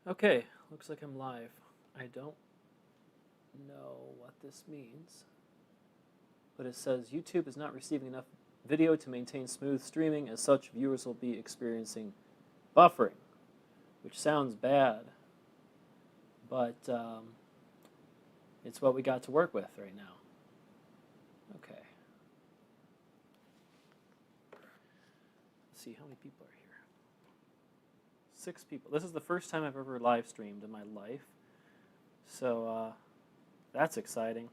Okay, looks like I'm live. I don't know what this means, but it says YouTube is not receiving enough video to maintain smooth streaming. As such, viewers will be experiencing buffering, which sounds bad, but it's what we got to work with right now. Okay. Let's see how many people are here. 6 people. This is the first time I've ever live streamed in my life, so that's exciting.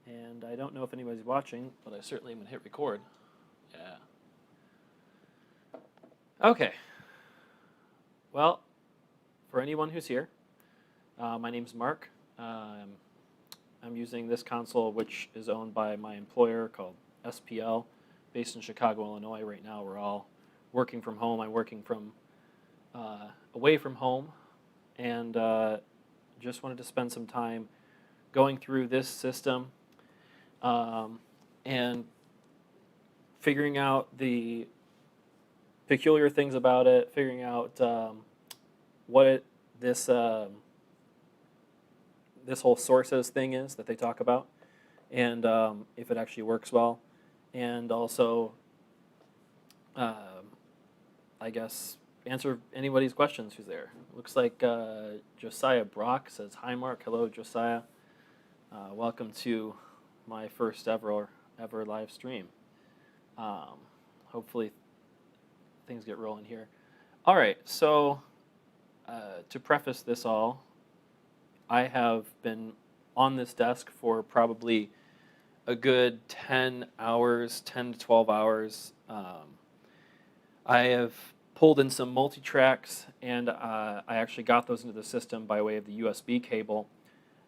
And I don't know if anybody's watching, but I certainly am going to hit record. Yeah. Okay. Well, for anyone who's here, my name's Mark. I'm using this console, which is owned by my employer called SPL, based in Chicago, Illinois. Right now, we're all working from home. I'm working from away from home, and just wanted to spend some time going through this system and figuring out the peculiar things about it, figuring out what this whole sources thing is that they talk about, and if it actually works well, and also, I guess, answer anybody's questions who's there. Looks like Josiah Brock says, "Hi Mark." Hello Josiah. Welcome to my first ever live stream. Hopefully things get rolling here. All right, so to preface this all, I have been on this desk for probably a good 10 hours, 10 to 12 hours. I have pulled in some multi-tracks, and I actually got those into the system by way of the USB cable,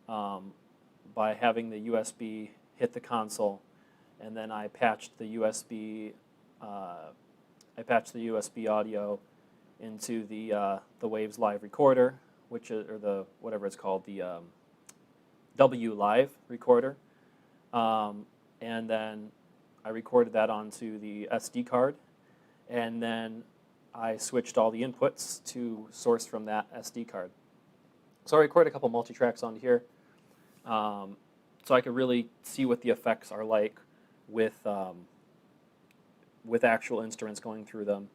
by having the USB hit the console, and then I patched the USB audio into the Waves Live recorder, which is, or the whatever it's called, the W Live recorder, and then I recorded that onto the SD card, and then I switched all the inputs to source from that SD card. So I recorded a couple multi-tracks onto here, so I could really see what the effects are like with actual instruments going through them.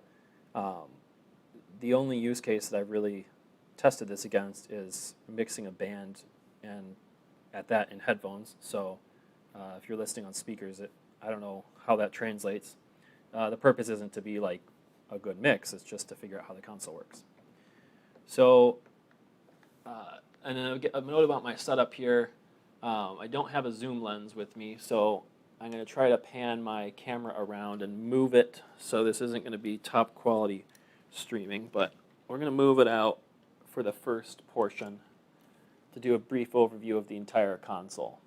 The only use case that I've really tested this against is mixing a band, and at that in headphones. So if you're listening on speakers, I don't know how that translates. The purpose isn't to be like a good mix, it's just to figure out how the console works. So, and then a note about my setup here. I don't have a zoom lens with me, so I'm going to try to pan my camera around and move it so this isn't going to be top quality streaming, but we're going to move it out for the first portion to do a brief overview of the entire console.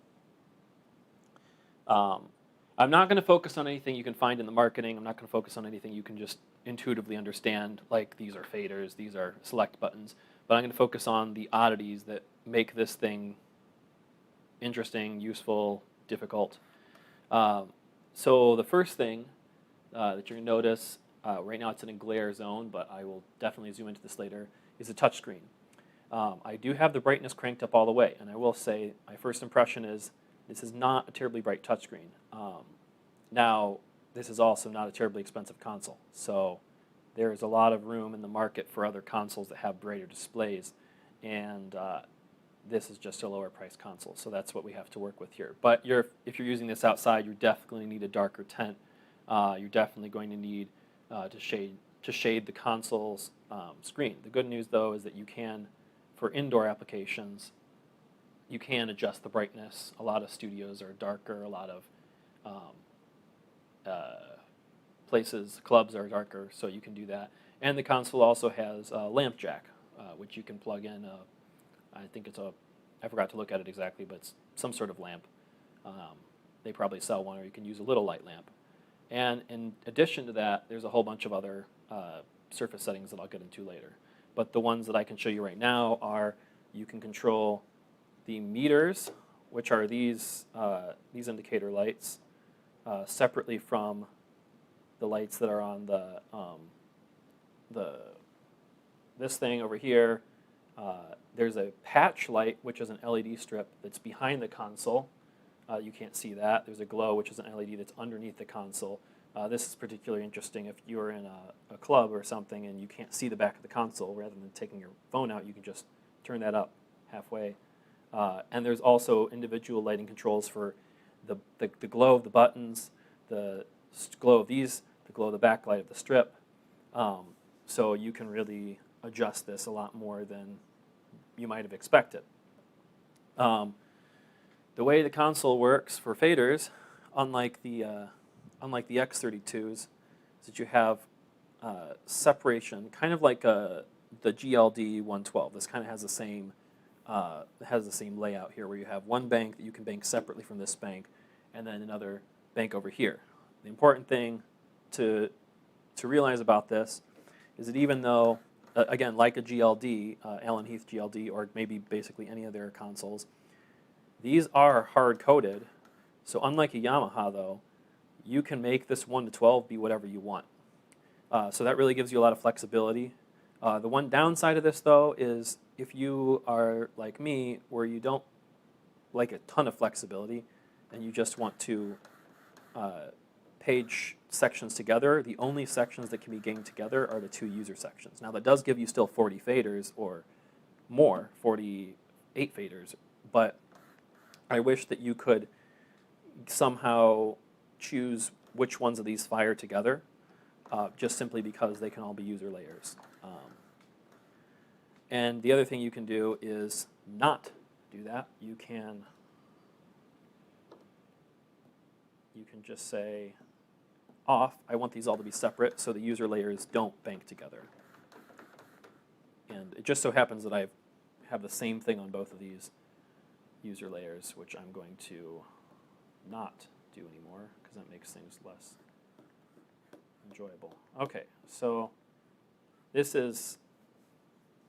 I'm not going to focus on anything you can find in the marketing. I'm not going to focus on anything you can just intuitively understand, like these are faders, these are select buttons, but I'm going to focus on the oddities that make this thing interesting, useful, difficult. So the first thing that you're going to notice, right now it's in a glare zone, but I will definitely zoom into this later, is a touchscreen. I do have the brightness cranked up all the way, and I will say my first impression is this is not a terribly bright touchscreen. Now, this is also not a terribly expensive console, so there's a lot of room in the market for other consoles that have brighter displays, and this is just a lower price console, so that's what we have to work with here. But if you're using this outside, you definitely need a darker tint. You're definitely going to need to shade the console's screen. The good news, though, is that you can, for indoor applications, you can adjust the brightness. A lot of studios are darker. A lot of places, clubs are darker, so you can do that. And the console also has a lamp jack, which you can plug in. I think I forgot to look at it exactly, but it's some sort of lamp. They probably sell one, or you can use a little light lamp. And in addition to that, there's a whole bunch of other surface settings that I'll get into later. But the ones that I can show you right now are you can control the meters, which are these indicator lights, separately from the lights that are on the this thing over here, there's a patch light, which is an LED strip that's behind the console. You can't see that. There's a glow, which is an LED that's underneath the console. This is particularly interesting if you're in a club or something and you can't see the back of the console. Rather than taking your phone out, you can just turn that up halfway. And there's also individual lighting controls for the glow of the buttons, the glow of these, the glow of the backlight of the strip. So you can really adjust this a lot more than you might have expected. The way the console works for faders, unlike the X32s, is that you have separation, kind of like the GLD 112. This kind of has the same layout here, where you have one bank that you can bank separately from this bank, and then another bank over here. The important thing to realize about this is that even though, again, like a GLD, Allen Heath GLD, or maybe basically any of their consoles, these are hard-coded. So unlike a Yamaha, though, you can make this 1 to 12 be whatever you want. So that really gives you a lot of flexibility. The one downside of this, though, is if you are like me, where you don't like a ton of flexibility and you just want to page sections together, the only sections that can be gained together are the two user sections. Now, that does give you still 40 faders or more, 48 faders, but I wish that you could somehow choose which ones of these fire together, just simply because they can all be user layers. And the other thing you can do is not do that. You can just say off, I want these all to be separate so the user layers don't bank together. And it just so happens that I have the same thing on both of these user layers, which I'm going to not do anymore because that makes things less enjoyable. Okay, so this is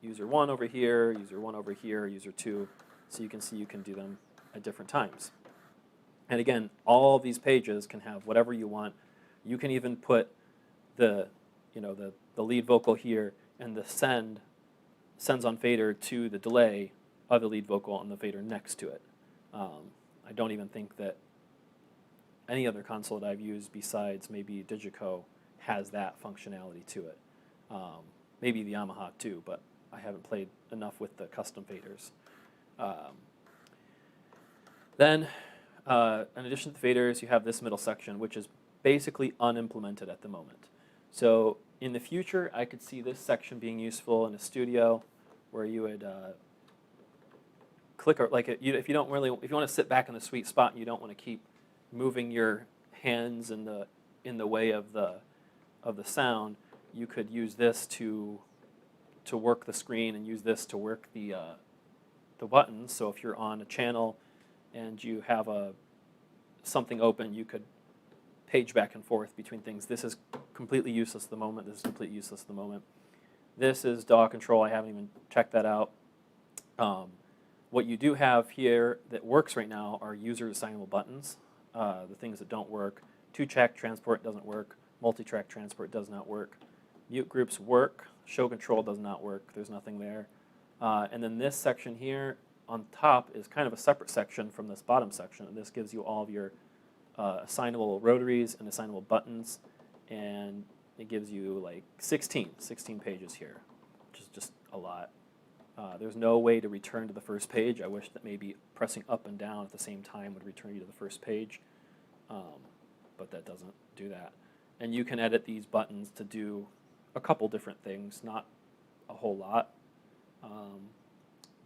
user 1 over here, user 1 over here, user 2, so you can see you can do them at different times. And again, all of these pages can have whatever you want. You can even put the lead vocal here and the sends on fader to the delay of the lead vocal on the fader next to it. I don't even think that any other console that I've used besides maybe Digico has that functionality to it. Maybe the Yamaha too, but I haven't played enough with the custom faders. Then, in addition to the faders, you have this middle section, which is basically unimplemented at the moment. So in the future, I could see this section being useful in a studio, where you would click, or like if you want to sit back in the sweet spot and you don't want to keep moving your hands in the way of the sound, you could use this to work the screen and use this to work the buttons. So if you're on a channel and you have something open, you could page back and forth between things. This is completely useless at the moment. This is completely useless at the moment. This is DAW control. I haven't even checked that out. What you do have here that works right now are user-assignable buttons. The things that don't work: 2-track transport doesn't work. Multi-track transport does not work. Mute groups work. Show control does not work. There's nothing there. And then this section here on top is kind of a separate section from this bottom section. And this gives you all of your assignable rotaries and assignable buttons. And it gives you like 16 pages here, which is just a lot. There's no way to return to the first page. I wish that maybe pressing up and down at the same time would return you to the first page, but that doesn't do that. And you can edit these buttons to do a couple different things, not a whole lot,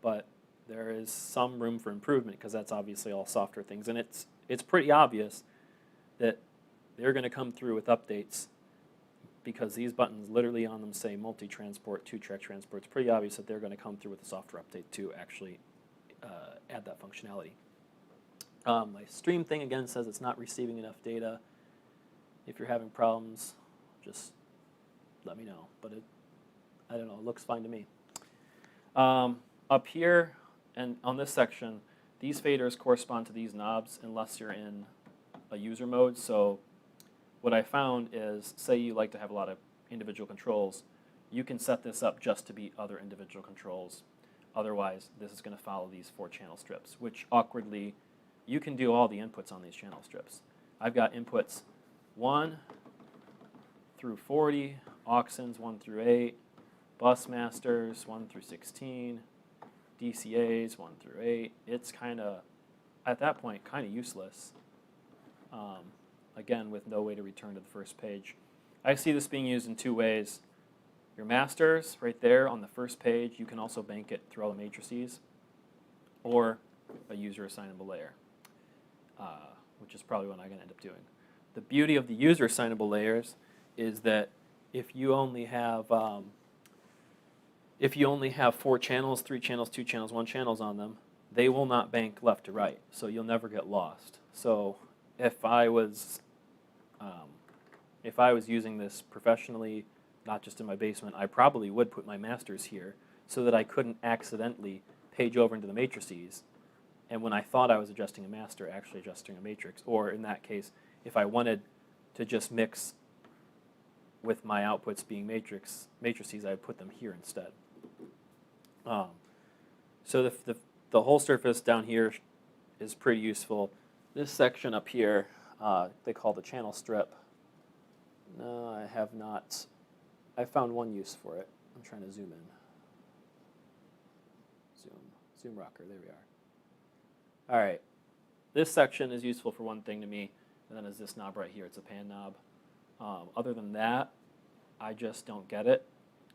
but there is some room for improvement because that's obviously all software things. And it's pretty obvious that they're going to come through with updates, because these buttons literally on them say multi-transport, 2-track transport. It's pretty obvious that they're going to come through with a software update to actually add that functionality. My stream thing again says it's not receiving enough data. If you're having problems, just let me know. But I don't know, it looks fine to me. Up here and on this section, these faders correspond to these knobs unless you're in a user mode. So what I found is, say you like to have a lot of individual controls, you can set this up just to be other individual controls. Otherwise, this is going to follow these 4 channel strips, which awkwardly, you can do all the inputs on these channel strips. I've got inputs 1 through 40, aux-ins 1 through 8, bus masters 1 through 16, DCAs 1 through 8. It's kind of, at that point, kind of useless. Again, with no way to return to the first page. I see this being used in 2 ways. Your masters, right there on the first page, you can also bank it through all the matrices, or a user-assignable layer, which is probably what I'm going to end up doing. The beauty of the user-assignable layers is that if you only have 4 channels, 3 channels, 2 channels, 1 channels on them, they will not bank left to right, so you'll never get lost. So if I was using this professionally, not just in my basement, I probably would put my masters here so that I couldn't accidentally page over into the matrices, and when I thought I was adjusting a master, actually adjusting a matrix. Or in that case, if I wanted to just mix with my outputs being matrices, I would put them here instead. So the whole surface down here is pretty useful. This section up here, they call the channel strip. No, I have not. I found one use for it. I'm trying to zoom in. Zoom rocker, there we are. All right, this section is useful for one thing to me, and then is this knob right here. It's a pan knob. Other than that, I just don't get it.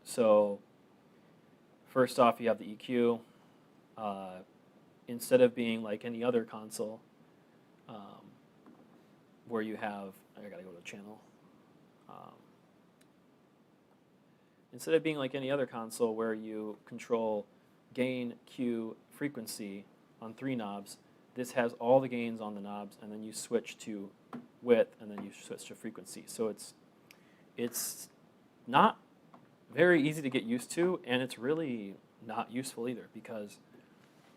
So first off, you have the EQ. Instead of being like any other console, where you have, I gotta go to the channel. Instead of being like any other console where you control gain, Q, frequency on 3 knobs, this has all the gains on the knobs, and then you switch to width, and then you switch to frequency. So it's not very easy to get used to, and it's really not useful either, because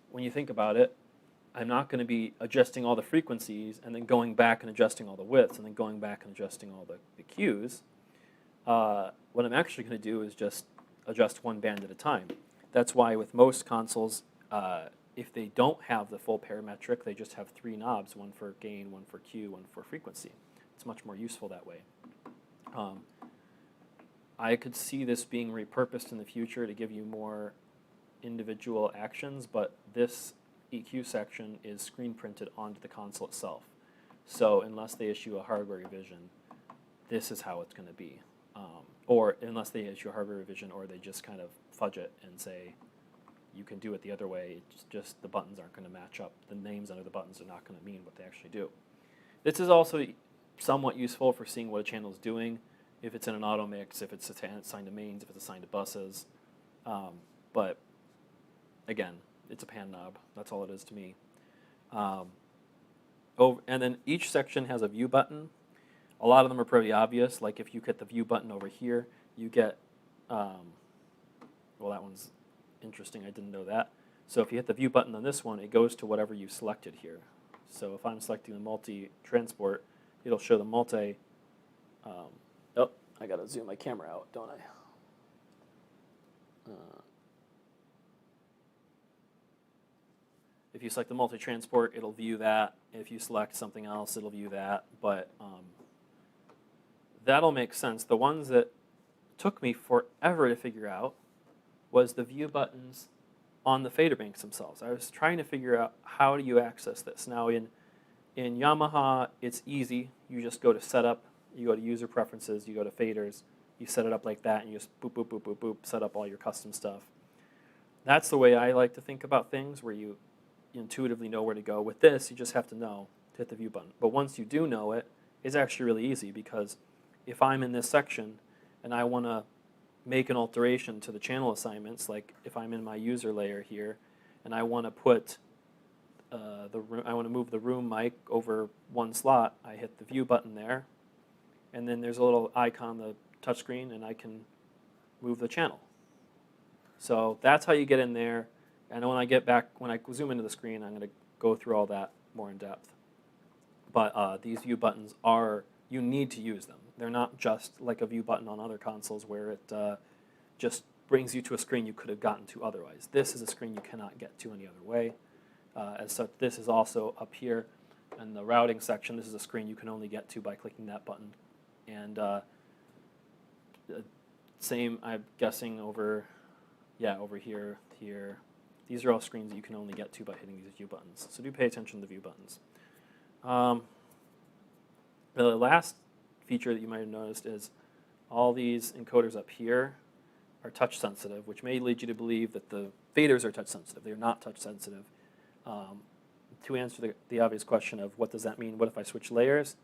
when you think about it, I'm not going to be adjusting all the frequencies and then going back and adjusting all the widths and then going back and adjusting all the Qs. What I'm actually going to do is just adjust 1 band at a time. That's why with most consoles, if they don't have the full parametric, they just have 3 knobs, 1 for gain, 1 for Q, 1 for frequency. It's much more useful that way. I could see this being repurposed in the future to give you more individual actions, but this EQ section is screen printed onto the console itself. So unless they issue a hardware revision, this is how it's going to be. Or unless they issue a hardware revision, or they just kind of fudge it and say, you can do it the other way, it's just the buttons aren't going to match up. The names under the buttons are not going to mean what they actually do. This is also somewhat useful for seeing what a channel is doing, if it's in an auto mix, if it's assigned to mains, if it's assigned to buses. But again, it's a pan knob. That's all it is to me. And then each section has a view button. A lot of them are pretty obvious. Like if you hit the view button over here, you get, well, that one's interesting. I didn't know that. So if you hit the view button on this one, it goes to whatever you selected here. So if I'm selecting the multi-transport, it'll show the multi. Oh, I got to zoom my camera out, don't I? If you select the multi-transport, it'll view that. If you select something else, it'll view that. But that'll make sense. The ones that took me forever to figure out was the view buttons on the fader banks themselves. I was trying to figure out how do you access this. Now in Yamaha, it's easy. You just go to setup, you go to user preferences, you go to faders, you set it up like that, and you just boop, boop, boop, boop, boop, set up all your custom stuff. That's the way I like to think about things, where you intuitively know where to go. With this, you just have to know to hit the view button. But once you do know it, it's actually really easy, because if I'm in this section and I want to make an alteration to the channel assignments, like if I'm in my user layer here and I want to put I want to move the room mic over 1 slot, I hit the view button there, and then there's a little icon on the touchscreen, and I can move the channel. So that's how you get in there. And when I get back, when I zoom into the screen, I'm going to go through all that more in depth. But these view buttons you need to use them. They're not just like a view button on other consoles where it just brings you to a screen you could have gotten to otherwise. This is a screen you cannot get to any other way. As such, this is also up here in the routing section. This is a screen you can only get to by clicking that button. And same, I'm guessing over here. These are all screens that you can only get to by hitting these view buttons. So do pay attention to the view buttons. The last feature that you might have noticed is all these encoders up here are touch sensitive, which may lead you to believe that the faders are touch sensitive. They're not touch sensitive. To answer the obvious question of what does that mean, what if I switch layers?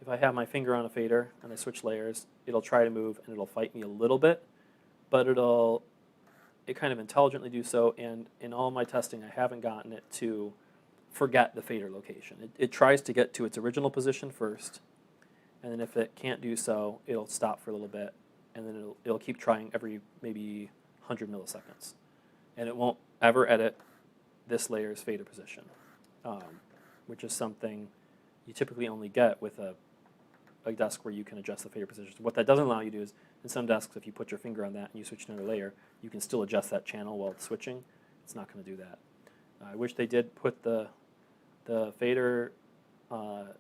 If I have my finger on a fader and I switch layers, it'll try to move and it'll fight me a little bit, but it kind of intelligently do so, and in all my testing I haven't gotten it to forget the fader location. It tries to get to its original position first, and then if it can't do so, it'll stop for a little bit, and then it'll keep trying every maybe 100 milliseconds. And it won't ever edit this layer's fader position, which is something you typically only get with a desk where you can adjust the fader position. What that doesn't allow you to do is, in some desks, if you put your finger on that and you switch to another layer, you can still adjust that channel while it's switching. It's not going to do that. I wish they did put the fader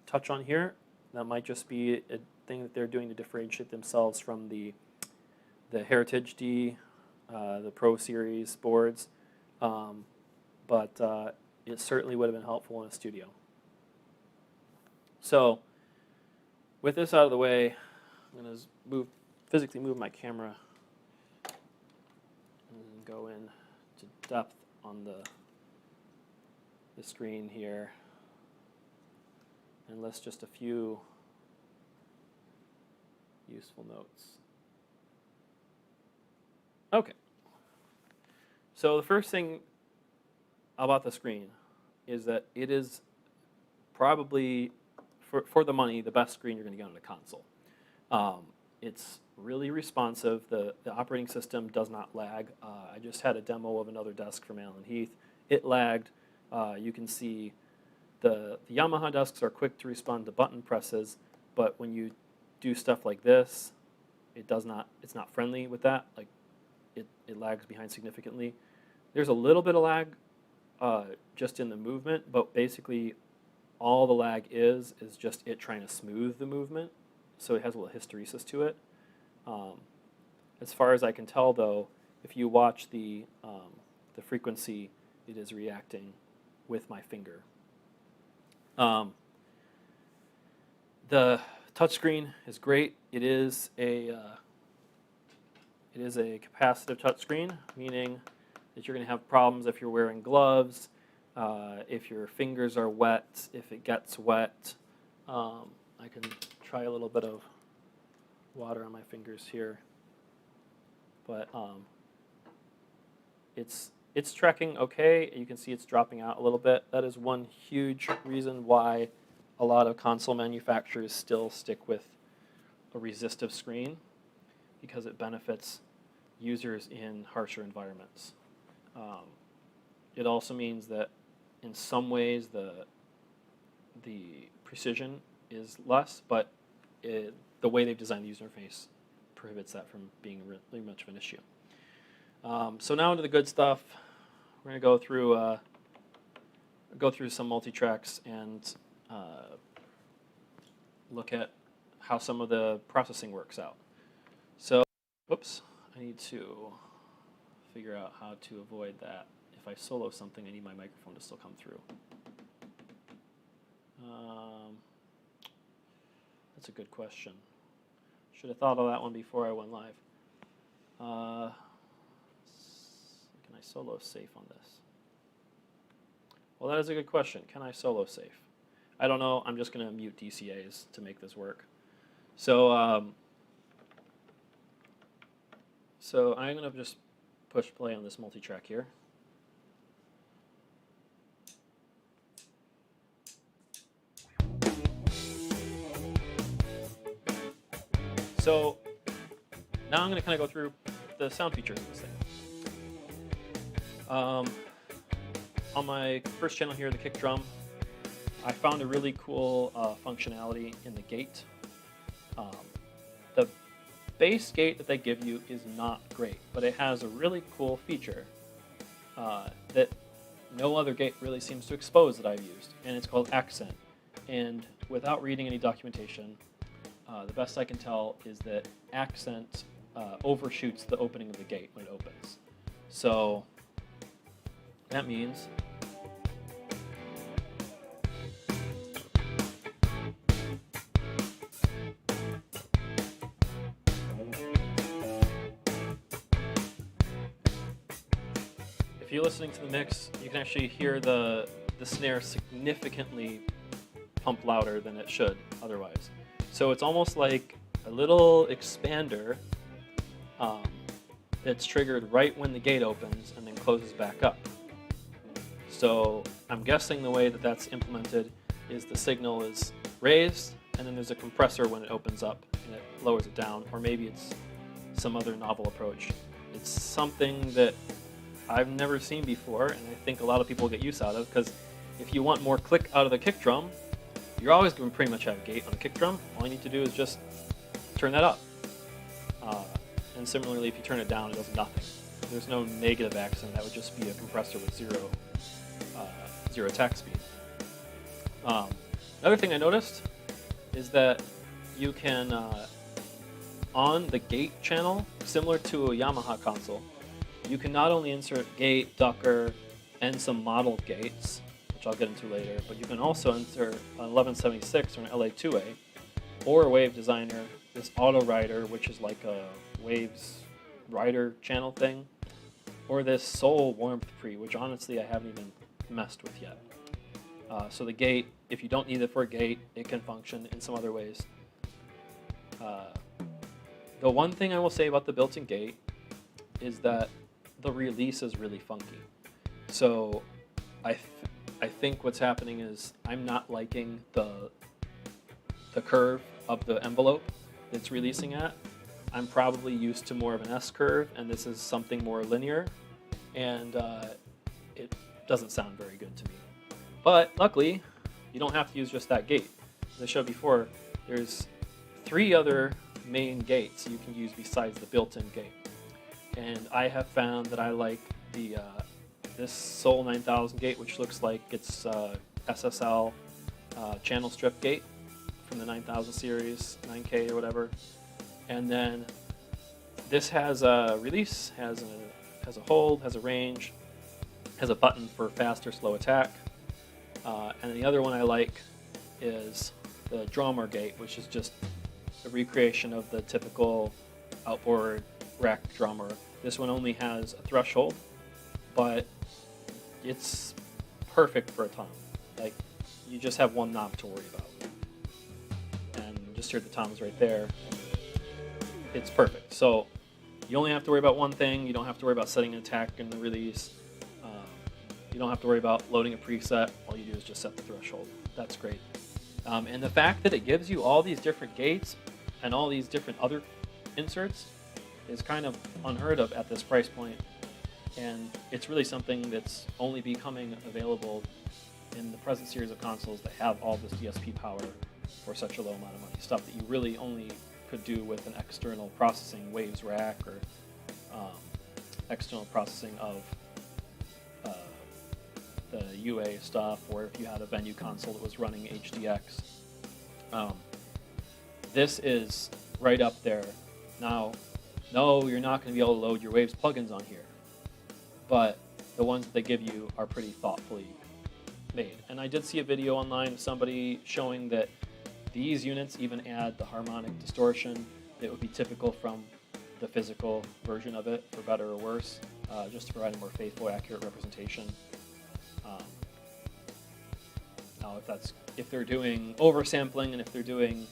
touch on here. That might just be a thing that they're doing to differentiate themselves from the Heritage D, the Pro Series boards, but it certainly would have been helpful in a studio. So with this out of the way, I'm going to physically move my camera and go in to depth on the screen here and list just a few useful notes. Okay. So the first thing about the screen is that it is probably, for the money, the best screen you're going to get on a console. It's really responsive. The operating system does not lag. I just had a demo of another desk from Allen Heath. It lagged. You can see the Yamaha desks are quick to respond to button presses, but when you do stuff like this, it's not friendly with that. Like it lags behind significantly. There's a little bit of lag just in the movement, but basically all the lag is just it trying to smooth the movement, so it has a little hysteresis to it. As far as I can tell, though, if you watch the frequency, it is reacting with my finger. The touchscreen is great. It is a capacitive touchscreen, meaning that you're going to have problems if you're wearing gloves, if your fingers are wet, if it gets wet. I can try a little bit of water on my fingers here, but it's tracking okay. You can see it's dropping out a little bit. That is one huge reason why a lot of console manufacturers still stick with a resistive screen, because it benefits users in harsher environments. It also means that in some ways the precision is less, but the way they've designed the user interface prohibits that from being really much of an issue. So now into the good stuff. We're going to go through some multi-tracks and look at how some of the processing works out. So, whoops, I need to figure out how to avoid that. If I solo something, I need my microphone to still come through. That's a good question. Should have thought of that one before I went live. Can I solo safe on this? Well, that is a good question. Can I solo safe? I don't know. I'm just going to mute DCAs to make this work. So, so I'm going to just push play on this multi-track here. So now I'm going to kind of go through the sound features of this thing. On my first channel here, the kick drum, I found a really cool functionality in the gate. base gate that they give you is not great, but it has a really cool feature that no other gate really seems to expose that I've used, and it's called accent. And without reading any documentation, the best I can tell is that accent overshoots the opening of the gate when it opens. So that means if you're listening to the mix, you can actually hear the snare significantly pump louder than it should otherwise. So it's almost like a little expander that's triggered right when the gate opens and then closes back up. So I'm guessing the way that that's implemented is the signal is raised and then there's a compressor when it opens up and it lowers it down, or maybe it's some other novel approach. It's something that I've never seen before, and I think a lot of people get use out of, because if you want more click out of the kick drum, you're always going to pretty much have a gate on a kick drum. All you need to do is just turn that up. And similarly, if you turn it down, it does nothing. There's no negative accent. That would just be a compressor with zero attack speed. Another thing I noticed is that you can, on the gate channel, similar to a Yamaha console, you can not only insert gate, ducker, and some modeled gates, which I'll get into later, but you can also insert an 1176 or an LA2A, or a Wave Designer, this Auto Rider, which is like a Waves rider channel thing, or this Soul Warmth Pre, which honestly I haven't even messed with yet. So the gate, if you don't need it for a gate, it can function in some other ways. The one thing I will say about the built-in gate is that the release is really funky. So I think what's happening is I'm not liking the curve of the envelope it's releasing at. I'm probably used to more of an S curve, and this is something more linear, and it doesn't sound very good to me. But luckily, you don't have to use just that gate. As I showed before, there's 3 other main gates you can use besides the built-in gate. And I have found that I like the this Soul 9000 gate, which looks like it's SSL channel strip gate from the 9000 series, 9K or whatever. And then this has a release, has a hold, has a range, has a button for fast or slow attack. And the other one I like is the drummer gate, which is just a recreation of the typical outboard rack drummer. This one only has a threshold, but it's perfect for a tom. Like, you just have one knob to worry about. And just hear the toms right there. It's perfect. So you only have to worry about one thing. You don't have to worry about setting an attack in the release. You don't have to worry about loading a preset. All you do is just set the threshold. That's great. And the fact that it gives you all these different gates and all these different other inserts is kind of unheard of at this price point. And it's really something that's only becoming available in the present series of consoles that have all this DSP power for such a low amount of money. Stuff that you really only could do with an external processing, Waves rack, or external processing of the UA stuff, or if you had a venue console that was running HDX. This is right up there. Now, no, you're not going to be able to load your Waves plugins on here, but the ones that they give you are pretty thoughtfully made. And I did see a video online of somebody showing that these units even add the harmonic distortion that would be typical from the physical version of it, for better or worse, just to provide a more faithful, accurate representation. Now, if they're doing oversampling and if they're doing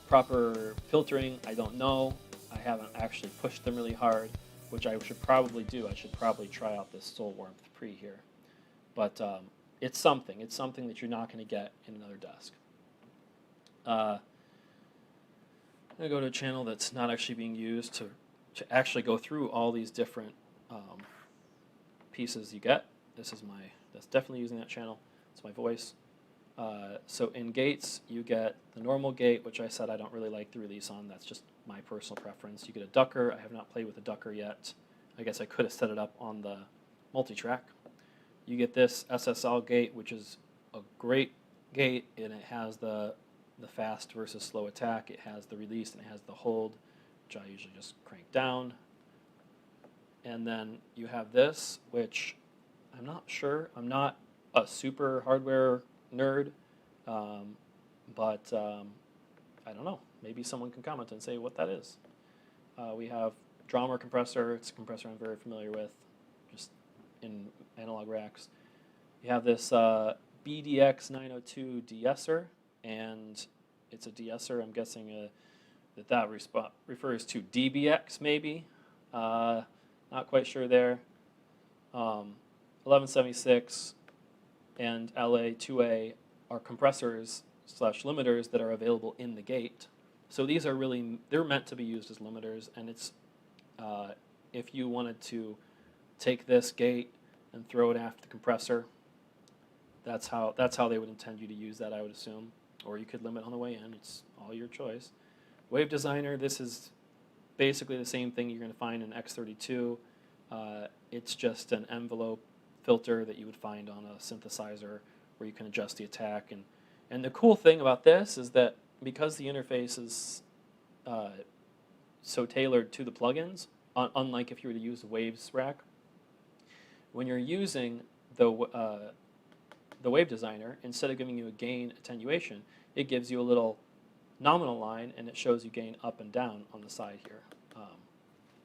proper filtering, I don't know. I haven't actually pushed them really hard, which I should probably do. I should probably try out this Soul Warmth Pre here. But it's something. It's something that you're not going to get in another desk. I'm going to go to a channel that's not actually being used to actually go through all these different pieces you get. That's definitely using that channel. It's my voice. So in gates, you get the normal gate, which I said I don't really like the release on. That's just my personal preference. You get a ducker. I have not played with a ducker yet. I guess I could have set it up on the multi-track. You get this SSL gate, which is a great gate, and it has the fast versus slow attack. It has the release, and it has the hold, which I usually just crank down. And then you have this, which I'm not sure. I'm not a super hardware nerd, but I don't know. Maybe someone can comment and say what that is. We have drummer compressor. It's a compressor I'm very familiar with, just in analog racks. You have this BDX 902 de-esser, and it's a de-esser. I'm guessing that refers to DBX maybe. Not quite sure there. 1176 and LA2A are compressors / limiters that are available in the gate. So these are they're meant to be used as limiters, and it's if you wanted to take this gate and throw it after the compressor, that's how they would intend you to use that, I would assume. Or you could limit on the way in. It's all your choice. Wave Designer, this is basically the same thing you're going to find in X32. It's just an envelope filter that you would find on a synthesizer where you can adjust the attack. And the cool thing about this is that because the interface is so tailored to the plugins, unlike if you were to use the Waves rack, when you're using the Wave Designer, instead of giving you a gain attenuation, it gives you a little nominal line, and it shows you gain up and down on the side here.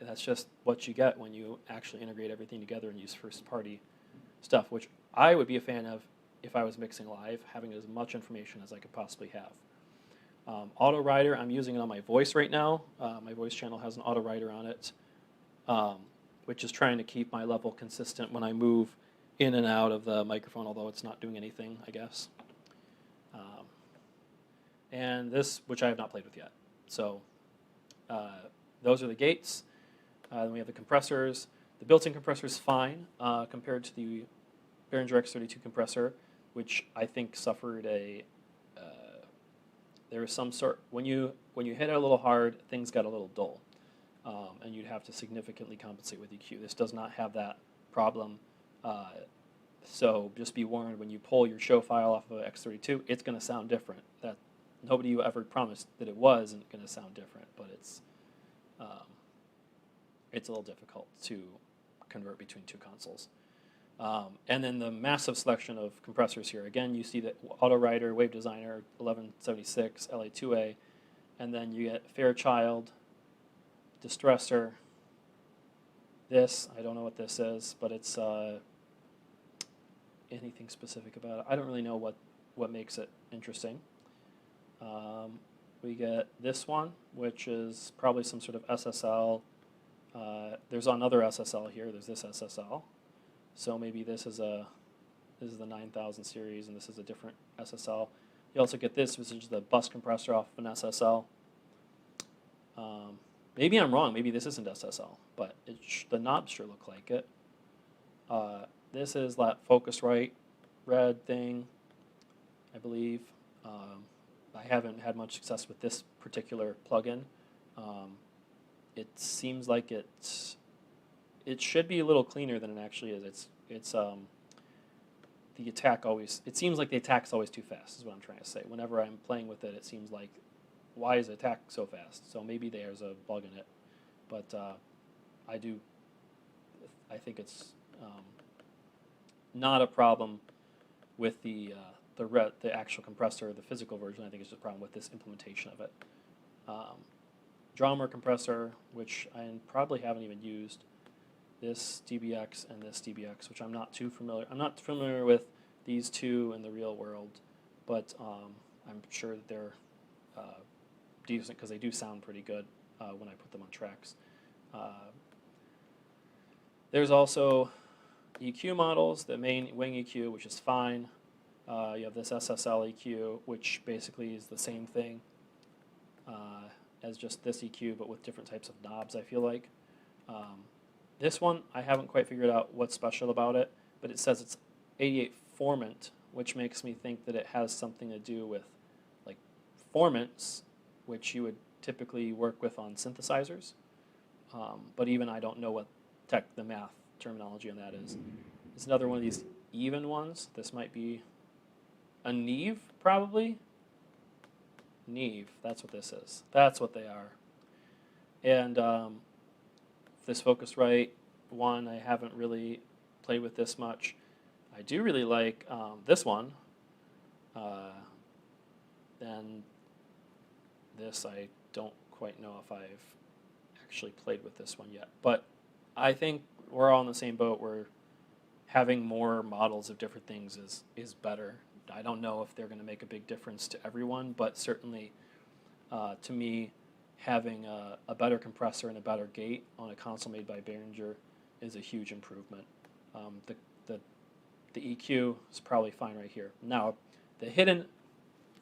And that's just what you get when you actually integrate everything together and use first-party stuff, which I would be a fan of if I was mixing live, having as much information as I could possibly have. Auto Rider, I'm using it on my voice right now. My voice channel has an auto rider on it, which is trying to keep my level consistent when I move in and out of the microphone, although it's not doing anything, I guess. And this, which I have not played with yet. So those are the gates. Then we have the compressors. The built-in compressor is fine compared to the Behringer X32 compressor, which I think suffered there was some sort, when you hit it a little hard, things got a little dull, and you'd have to significantly compensate with EQ. This does not have that problem, so just be warned, when you pull your show file off of X32, it's going to sound different. That nobody ever promised that it wasn't going to sound different, but it's a little difficult to convert between two consoles. And then the massive selection of compressors here. Again, you see that Auto Rider, Wave Designer, 1176, LA2A, and then you get Fairchild, Distressor. This, I don't know what this is, but it's anything specific about it. I don't really know what makes it interesting. We get this one, which is probably some sort of SSL. There's another SSL here. There's this SSL. So maybe this is the 9000 series, and this is a different SSL. You also get this, which is the bus compressor off of an SSL. Maybe I'm wrong. Maybe this isn't SSL, but the knobs sure look like it. This is that Focusrite red thing, I believe. I haven't had much success with this particular plugin. It seems like it should be a little cleaner than it actually is. The attack it seems like the attack's always too fast, is what I'm trying to say. Whenever I'm playing with it, it seems like, why is the attack so fast? So maybe there's a bug in it, but I think it's not a problem with the actual compressor, the physical version. I think it's just a problem with this implementation of it. Drummer compressor, which I probably haven't even used. This DBX and this DBX, which I'm not too familiar. I'm not familiar with these two in the real world, but I'm sure that they're decent because they do sound pretty good when I put them on tracks. There's also EQ models, the main wing EQ, which is fine. You have this SSL EQ, which basically is the same thing as just this EQ, but with different types of knobs, I feel like. This one, I haven't quite figured out what's special about it, but it says it's 88 formant, which makes me think that it has something to do with like performance, which you would typically work with on synthesizers. But even I don't know what the math terminology on that is. It's another one of these even ones. This might be a neve, probably. Neve, that's what this is. That's what they are. And this Focusrite one, I haven't really played with this much. I do really like this one. Then this, I don't quite know if I've actually played with this one yet. But I think we're all in the same boat where having more models of different things is better. I don't know if they're going to make a big difference to everyone, but certainly to me, having a better compressor and a better gate on a console made by Behringer is a huge improvement. The EQ is probably fine right here. Now, the hidden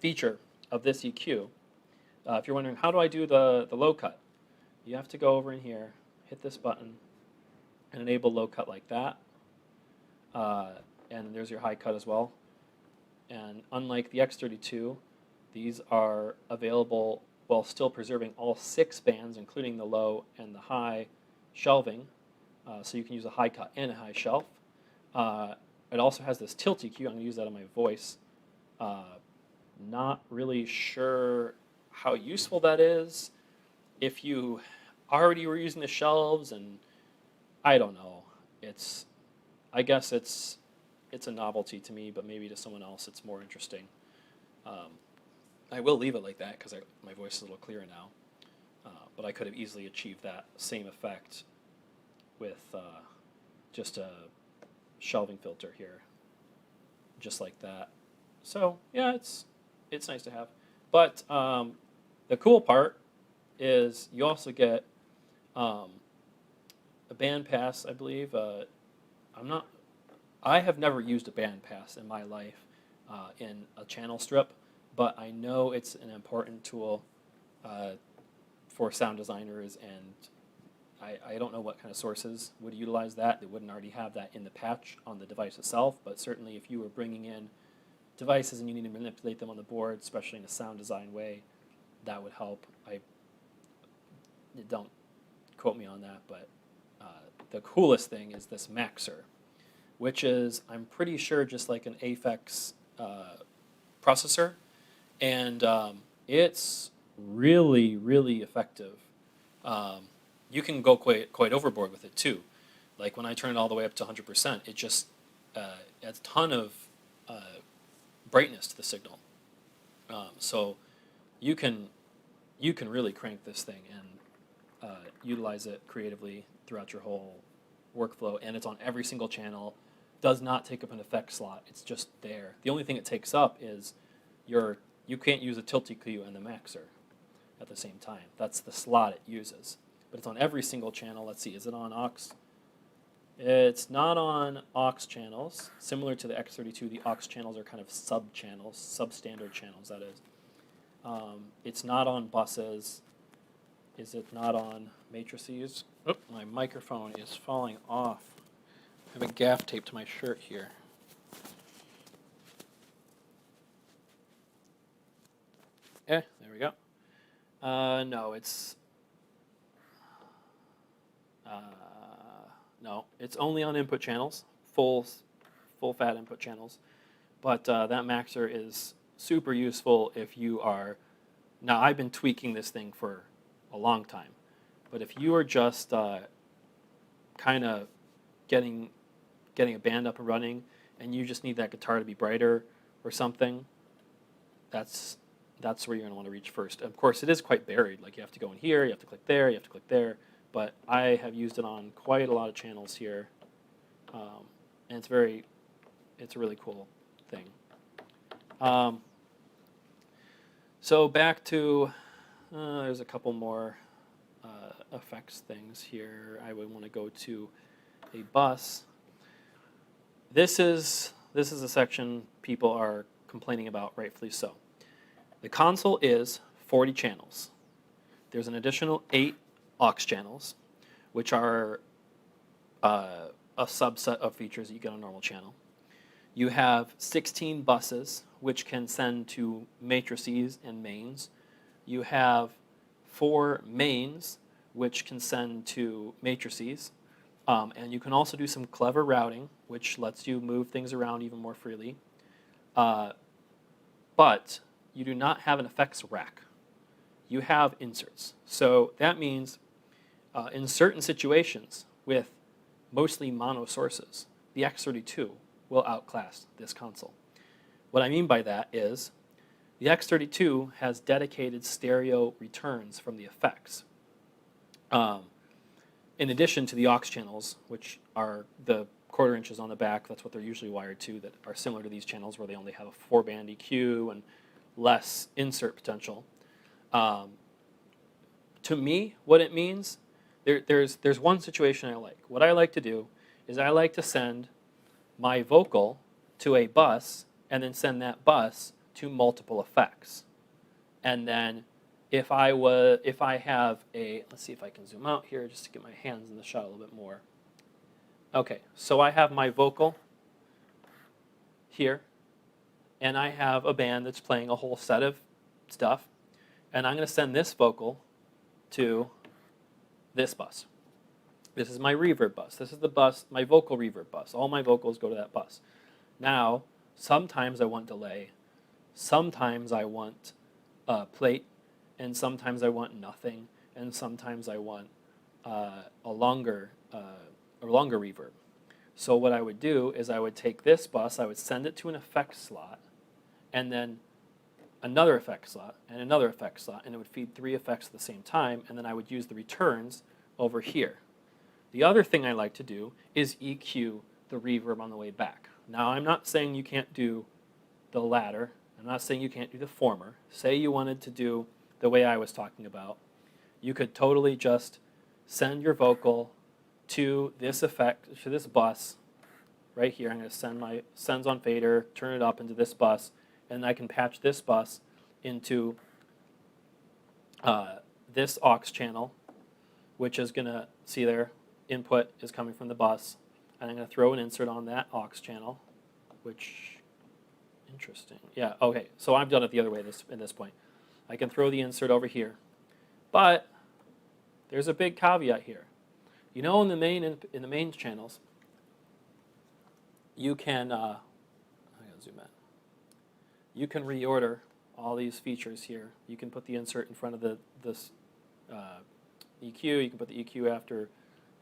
feature of this EQ, if you're wondering, how do I do the low cut? You have to go over in here, hit this button, and enable low cut like that. And there's your high cut as well. And unlike the X32, these are available while still preserving all 6 bands, including the low and the high shelving. So you can use a high cut and a high shelf. It also has this tilt EQ. I'm going to use that on my voice. Not really sure how useful that is. If you already were using the shelves, and I don't know. I guess it's a novelty to me, but maybe to someone else it's more interesting. I will leave it like that because my voice is a little clearer now. But I could have easily achieved that same effect with just a shelving filter here, just like that. So yeah, it's nice to have. But the cool part is you also get a band pass, I believe. I have never used a band pass in my life in a channel strip, but I know it's an important tool for sound designers, and I don't know what kind of sources would utilize that. They wouldn't already have that in the patch on the device itself, but certainly if you were bringing in devices and you need to manipulate them on the board, especially in a sound design way, that would help. Don't quote me on that, but the coolest thing is this Maxer, which is, I'm pretty sure, just like an Aphex processor, and it's really, really effective. You can go quite overboard with it too. Like when I turn it all the way up to 100%, it just adds a ton of brightness to the signal. So you can really crank this thing and utilize it creatively throughout your whole workflow, and it's on every single channel. Does not take up an effect slot. It's just there. The only thing it takes up is you can't use a tilt EQ and the Maxer at the same time. That's the slot it uses. But it's on every single channel. Let's see, is it on aux? It's not on aux channels. Similar to the X32, the aux channels are kind of sub-channels, substandard channels, that is. It's not on buses. Is it not on matrices? Oh, my microphone is falling off. I have a gaff tape to my shirt here. Yeah, there we go. No, it's only on input channels, full fat input channels. But that Maxer is super useful if you are. Now, I've been tweaking this thing for a long time, but if you are just kind of getting a band up and running, and you just need that guitar to be brighter or something, that's where you're going to want to reach first. Of course, it is quite buried. Like, you have to go in here, you have to click there, you have to click there. But I have used it on quite a lot of channels here, and it's a really cool thing. So back to, there's a couple more effects things here. I would want to go to a bus. This is a section people are complaining about, rightfully so. The console is 40 channels. There's an additional 8 aux channels, which are a subset of features that you get on a normal channel. You have 16 buses, which can send to matrices and mains. You have 4 mains, which can send to matrices. And you can also do some clever routing, which lets you move things around even more freely. But you do not have an effects rack. You have inserts. So that means in certain situations with mostly mono sources, the X32 will outclass this console. What I mean by that is the X32 has dedicated stereo returns from the effects. In addition to the aux channels, which are the 1/4 inches on the back, that's what they're usually wired to, that are similar to these channels where they only have a 4-band EQ and less insert potential. To me, what it means, there's one situation I like. What I like to do is I like to send my vocal to a bus and then send that bus to multiple effects. And then if I have a, let's see if I can zoom out here just to get my hands in the shot a little bit more. Okay, so I have my vocal here, and I have a band that's playing a whole set of stuff, and I'm going to send this vocal to this bus. This is my reverb bus. This is the bus, my vocal reverb bus. All my vocals go to that bus. Now, sometimes I want delay, sometimes I want plate, and sometimes I want nothing, and sometimes I want a longer reverb. So what I would do is I would take this bus, I would send it to an effects slot, and then another effects slot, and another effects slot, and it would feed 3 effects at the same time, and then I would use the returns over here. The other thing I like to do is EQ the reverb on the way back. Now, I'm not saying you can't do the latter. I'm not saying you can't do the former. Say you wanted to do the way I was talking about. You could totally just send your vocal to this effect, to this bus right here. I'm going to send my sends on fader, turn it up into this bus, and I can patch this bus into this aux channel, which is going to, see there, input is coming from the bus, and I'm going to throw an insert on that aux channel, which, interesting. Yeah, okay, so I've done it the other way at this point. I can throw the insert over here, but there's a big caveat here. You know, in the main channels, you can I gotta zoom in. You can reorder all these features here. You can put the insert in front of this EQ. You can put the EQ after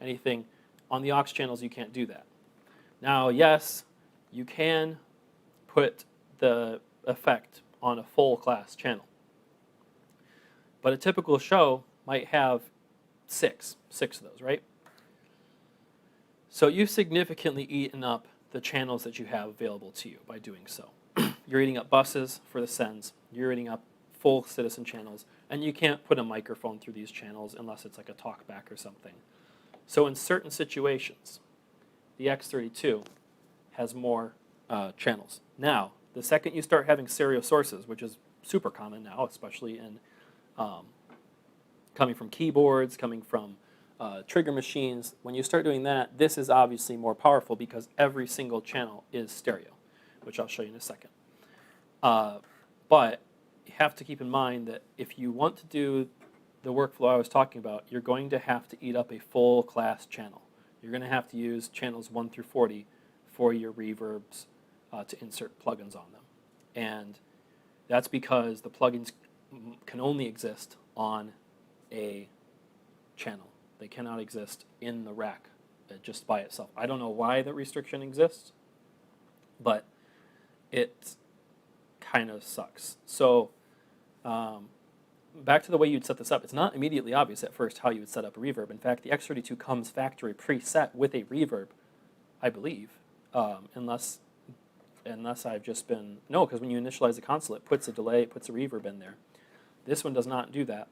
anything. On the aux channels, you can't do that. Now, yes, you can put the effect on a full class channel, but a typical show might have six of those, right? So you've significantly eaten up the channels that you have available to you by doing so. You're eating up buses for the sends. You're eating up full citizen channels, and you can't put a microphone through these channels unless it's like a talkback or something. So in certain situations, the X32 has more channels. Now, the second you start having stereo sources, which is super common now, especially in coming from keyboards, coming from trigger machines, when you start doing that, this is obviously more powerful because every single channel is stereo, which I'll show you in a second. But you have to keep in mind that if you want to do the workflow I was talking about, you're going to have to eat up a full class channel. You're going to have to use channels 1 through 40 for your reverbs to insert plugins on them. And that's because the plugins can only exist on a channel. They cannot exist in the rack just by itself. I don't know why that restriction exists, but it kind of sucks. So back to the way you'd set this up. It's not immediately obvious at first how you would set up a reverb. In fact, the X32 comes factory preset with a reverb, I believe, unless I've just been, no, because when you initialize the console, it puts a delay, it puts a reverb in there. This one does not do that.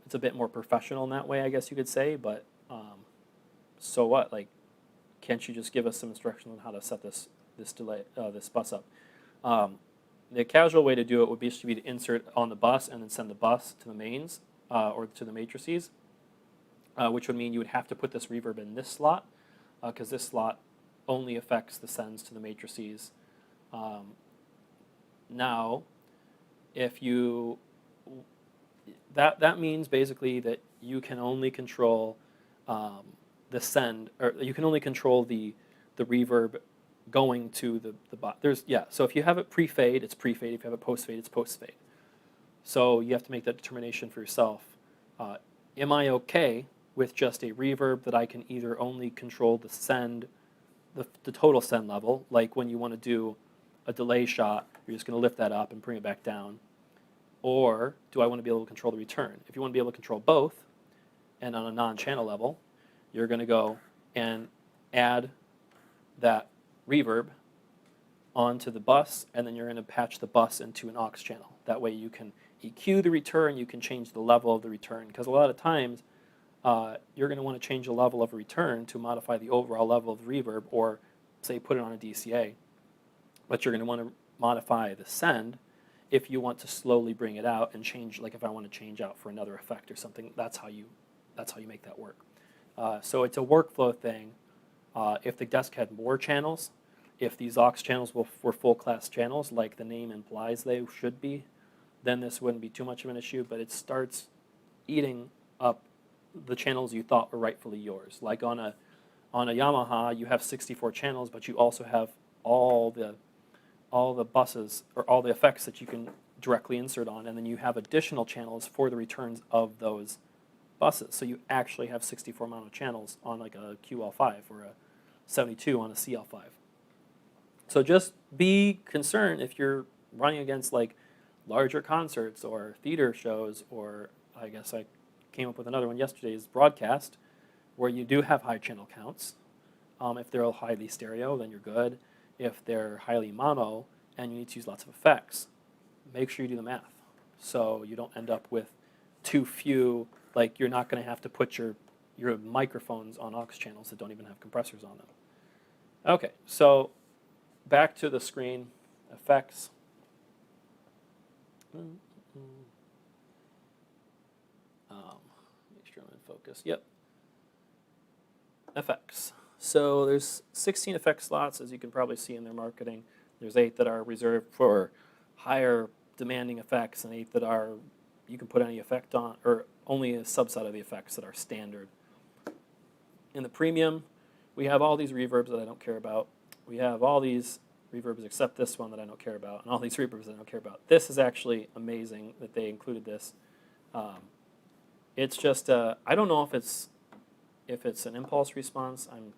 It's a bit more professional in that way, I guess you could say, but so what? Like, can't you just give us some instructions on how to set this bus up? The casual way to do it would be to insert on the bus and then send the bus to the mains or to the matrices, which would mean you would have to put this reverb in this slot because this slot only affects the sends to the matrices. Now, if you that means basically that you can only control the send, or you can only control the reverb going to the bot. So if you have it pre-fade, it's pre-fade. If you have it post-fade, it's post-fade. So you have to make that determination for yourself. Am I okay with just a reverb that I can either only control the send, the total send level, like when you want to do a delay shot, you're just going to lift that up and bring it back down, or do I want to be able to control the return? If you want to be able to control both, and on a non-channel level, you're going to go and add that reverb onto the bus, and then you're going to patch the bus into an aux channel. That way you can EQ the return, you can change the level of the return, because a lot of times you're going to want to change the level of a return to modify the overall level of the reverb, or say put it on a DCA. But you're going to want to modify the send if you want to slowly bring it out and change, like if I want to change out for another effect or something, that's how you make that work. So it's a workflow thing. If the desk had more channels, if these aux channels were full class channels, like the name implies they should be, then this wouldn't be too much of an issue, but it starts eating up the channels you thought were rightfully yours. Like on a Yamaha, you have 64 channels, but you also have all the buses, or all the effects that you can directly insert on, and then you have additional channels for the returns of those buses. So you actually have 64 mono channels on like a QL5 or a 72 on a CL5. So just be concerned if you're running against like larger concerts or theater shows, or I guess I came up with another one yesterday, is broadcast, where you do have high channel counts. If they're all highly stereo, then you're good. If they're highly mono and you need to use lots of effects, make sure you do the math so you don't end up with too few, like you're not going to have to put your microphones on aux channels that don't even have compressors on them. Okay, so back to the screen, effects. Make sure I'm in focus. Yep. Effects. So there's 16 effect slots, as you can probably see in their marketing. There's 8 that are reserved for higher demanding effects, and 8 that are you can put any effect on, or only a subset of the effects that are standard. In the premium, we have all these reverbs that I don't care about. We have all these reverbs except this one that I don't care about, and all these reverbs that I don't care about. This is actually amazing that they included this. It's just I don't know if it's an impulse response. I'm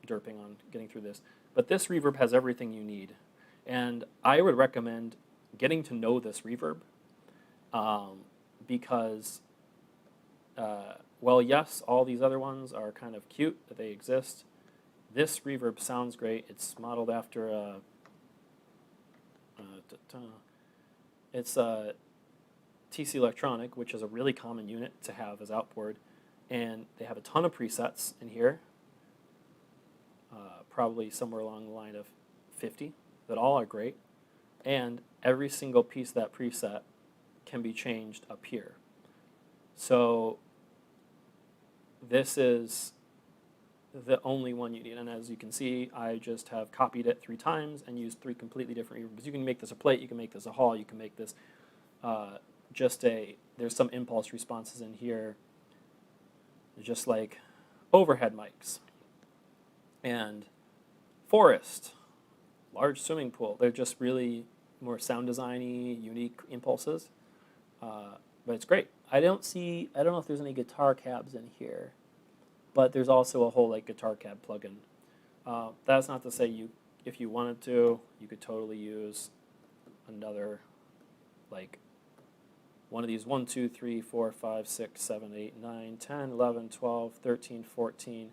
derping on getting through this, but this reverb has everything you need, and I would recommend getting to know this reverb because well, yes, all these other ones are kind of cute that they exist. This reverb sounds great. It's modeled after it's a TC Electronic, which is a really common unit to have as outboard, and they have a ton of presets in here, probably somewhere along the line of 50, that all are great, and every single piece of that preset can be changed up here. So this is the only one you need, and as you can see, I just have copied it 3 times and used 3 completely different reverbs. You can make this a plate, you can make this a hall, you can make this there's some impulse responses in here, just like overhead mics, and forest, large swimming pool. They're just really more sound designy, unique impulses, but it's great. I don't know if there's any guitar cabs in here, but there's also a whole like guitar cab plugin. That's not to say if you wanted to, you could totally use another, like one of these 1, 2, 3, 4, 5, 6, 7, 8, 9, 10, 11, 12, 13, 14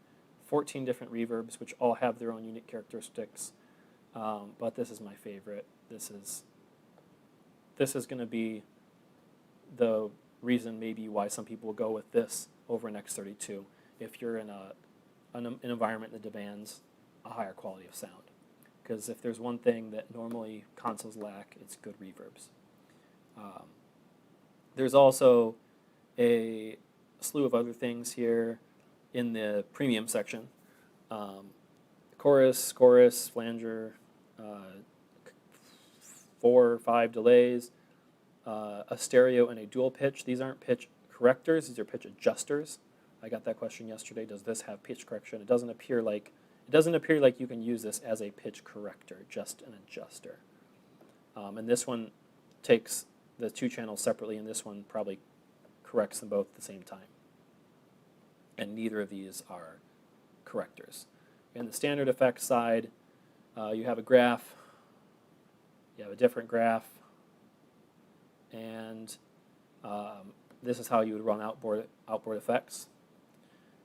different reverbs, which all have their own unique characteristics. But this is my favorite. This is going to be the reason maybe why some people will go with this over an X32 if you're in an environment that demands a higher quality of sound. Because if there's one thing that normally consoles lack, it's good reverbs. There's also a slew of other things here in the premium section. chorus, flanger, 4 or 5 delays, a stereo and a dual pitch. These aren't pitch correctors, these are pitch adjusters. I got that question yesterday. Does this have pitch correction? It doesn't appear like you can use this as a pitch corrector, just an adjuster. And this one takes the 2 channels separately, and this one probably corrects them both at the same time. And neither of these are correctors. In the standard effects side, you have a graph, you have a different graph, and this is how you would run outboard effects.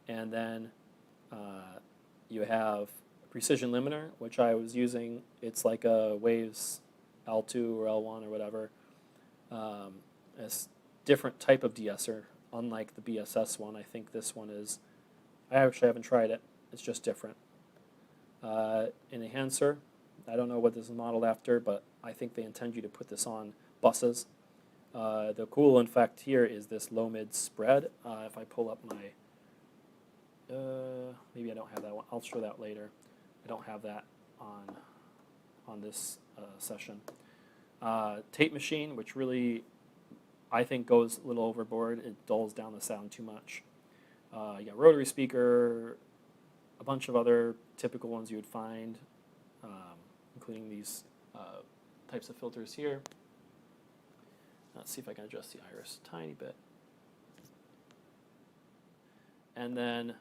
And then you have precision limiter, which I was using. It's like a Waves L2 or L1 or whatever. It's different type of de-esser, unlike the BSS one. I think this one is, I actually haven't tried it. It's just different. Enhancer, I don't know what this is modeled after, but I think they intend you to put this on buses. The cool effect here is this low-mid spread. If I pull up my, maybe I don't have that one. I'll show that later. I don't have that on this session. Tape machine, which really I think goes a little overboard. It dulls down the sound too much. You got rotary speaker, a bunch of other typical ones you would find, including these types of filters here. Let's see if I can adjust the iris a tiny bit. And then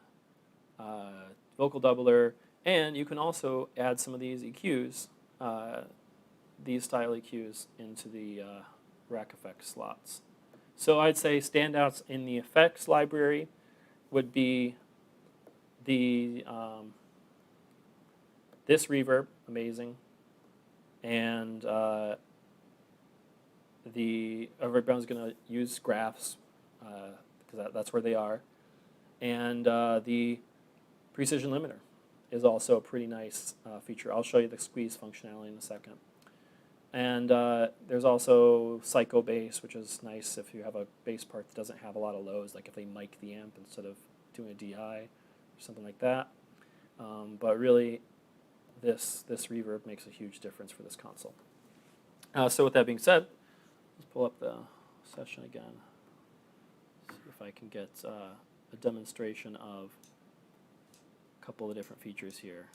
vocal doubler, and you can also add some of these EQs, these style EQs, into the rack effects slots. So I'd say standouts in the effects library would be the this reverb, amazing, and everyone's going to use graphs because that's where they are, and the precision limiter is also a pretty nice feature. I'll show you the squeeze functionality in a second. And there's also psycho bass, which is nice if you have a bass part that doesn't have a lot of lows, like if they mic the amp instead of doing a DI or something like that. But really, this reverb makes a huge difference for this console. So with that being said, let's pull up the session again. See if I can get a demonstration of a couple of different features here.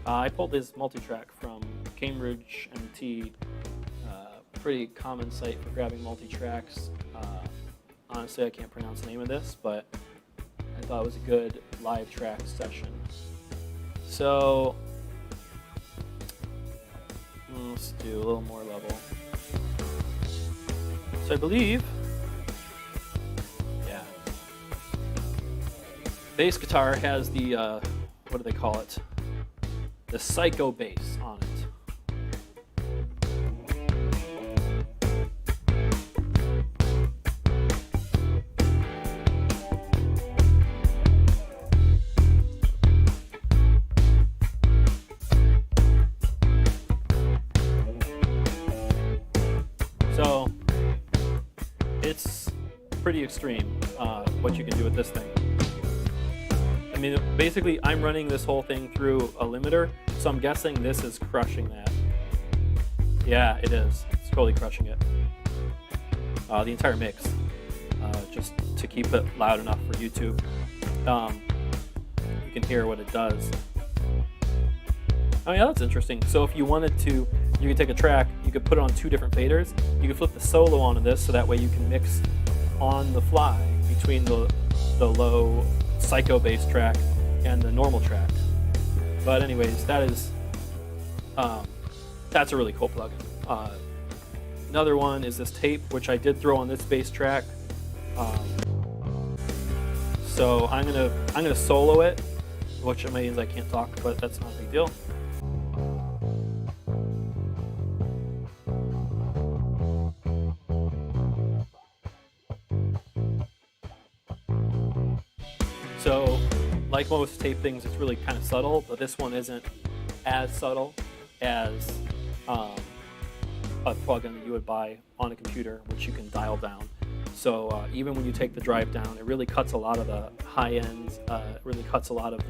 I pulled this multi-track from Cambridge MT, pretty common site for grabbing multi-tracks. Honestly, I can't pronounce the name of this, but I thought it was a good live track session. So let's do a little more level. So I believe, yeah, bass guitar has the, what do they call it? The psycho bass on it. So it's pretty extreme what you can do with this thing. I mean, basically, I'm running this whole thing through a limiter, so I'm guessing this is crushing that. Yeah, it is. It's totally crushing it. The entire mix, just to keep it loud enough for YouTube. You can hear what it does. Oh yeah, that's interesting. So if you wanted to, you could take a track, you could put it on 2 different faders. You could flip the solo onto this, so that way you can mix on the fly between the low psycho bass track and the normal track. But anyways, that's a really cool plugin. Another one is this tape, which I did throw on this bass track. So I'm gonna solo it, which means I can't talk, but that's not a big deal. So, like most tape things, it's really kind of subtle, but this one isn't as subtle as a plugin that you would buy on a computer, which you can dial down. So even when you take the drive down, it really cuts a lot of the high ends, really cuts a lot of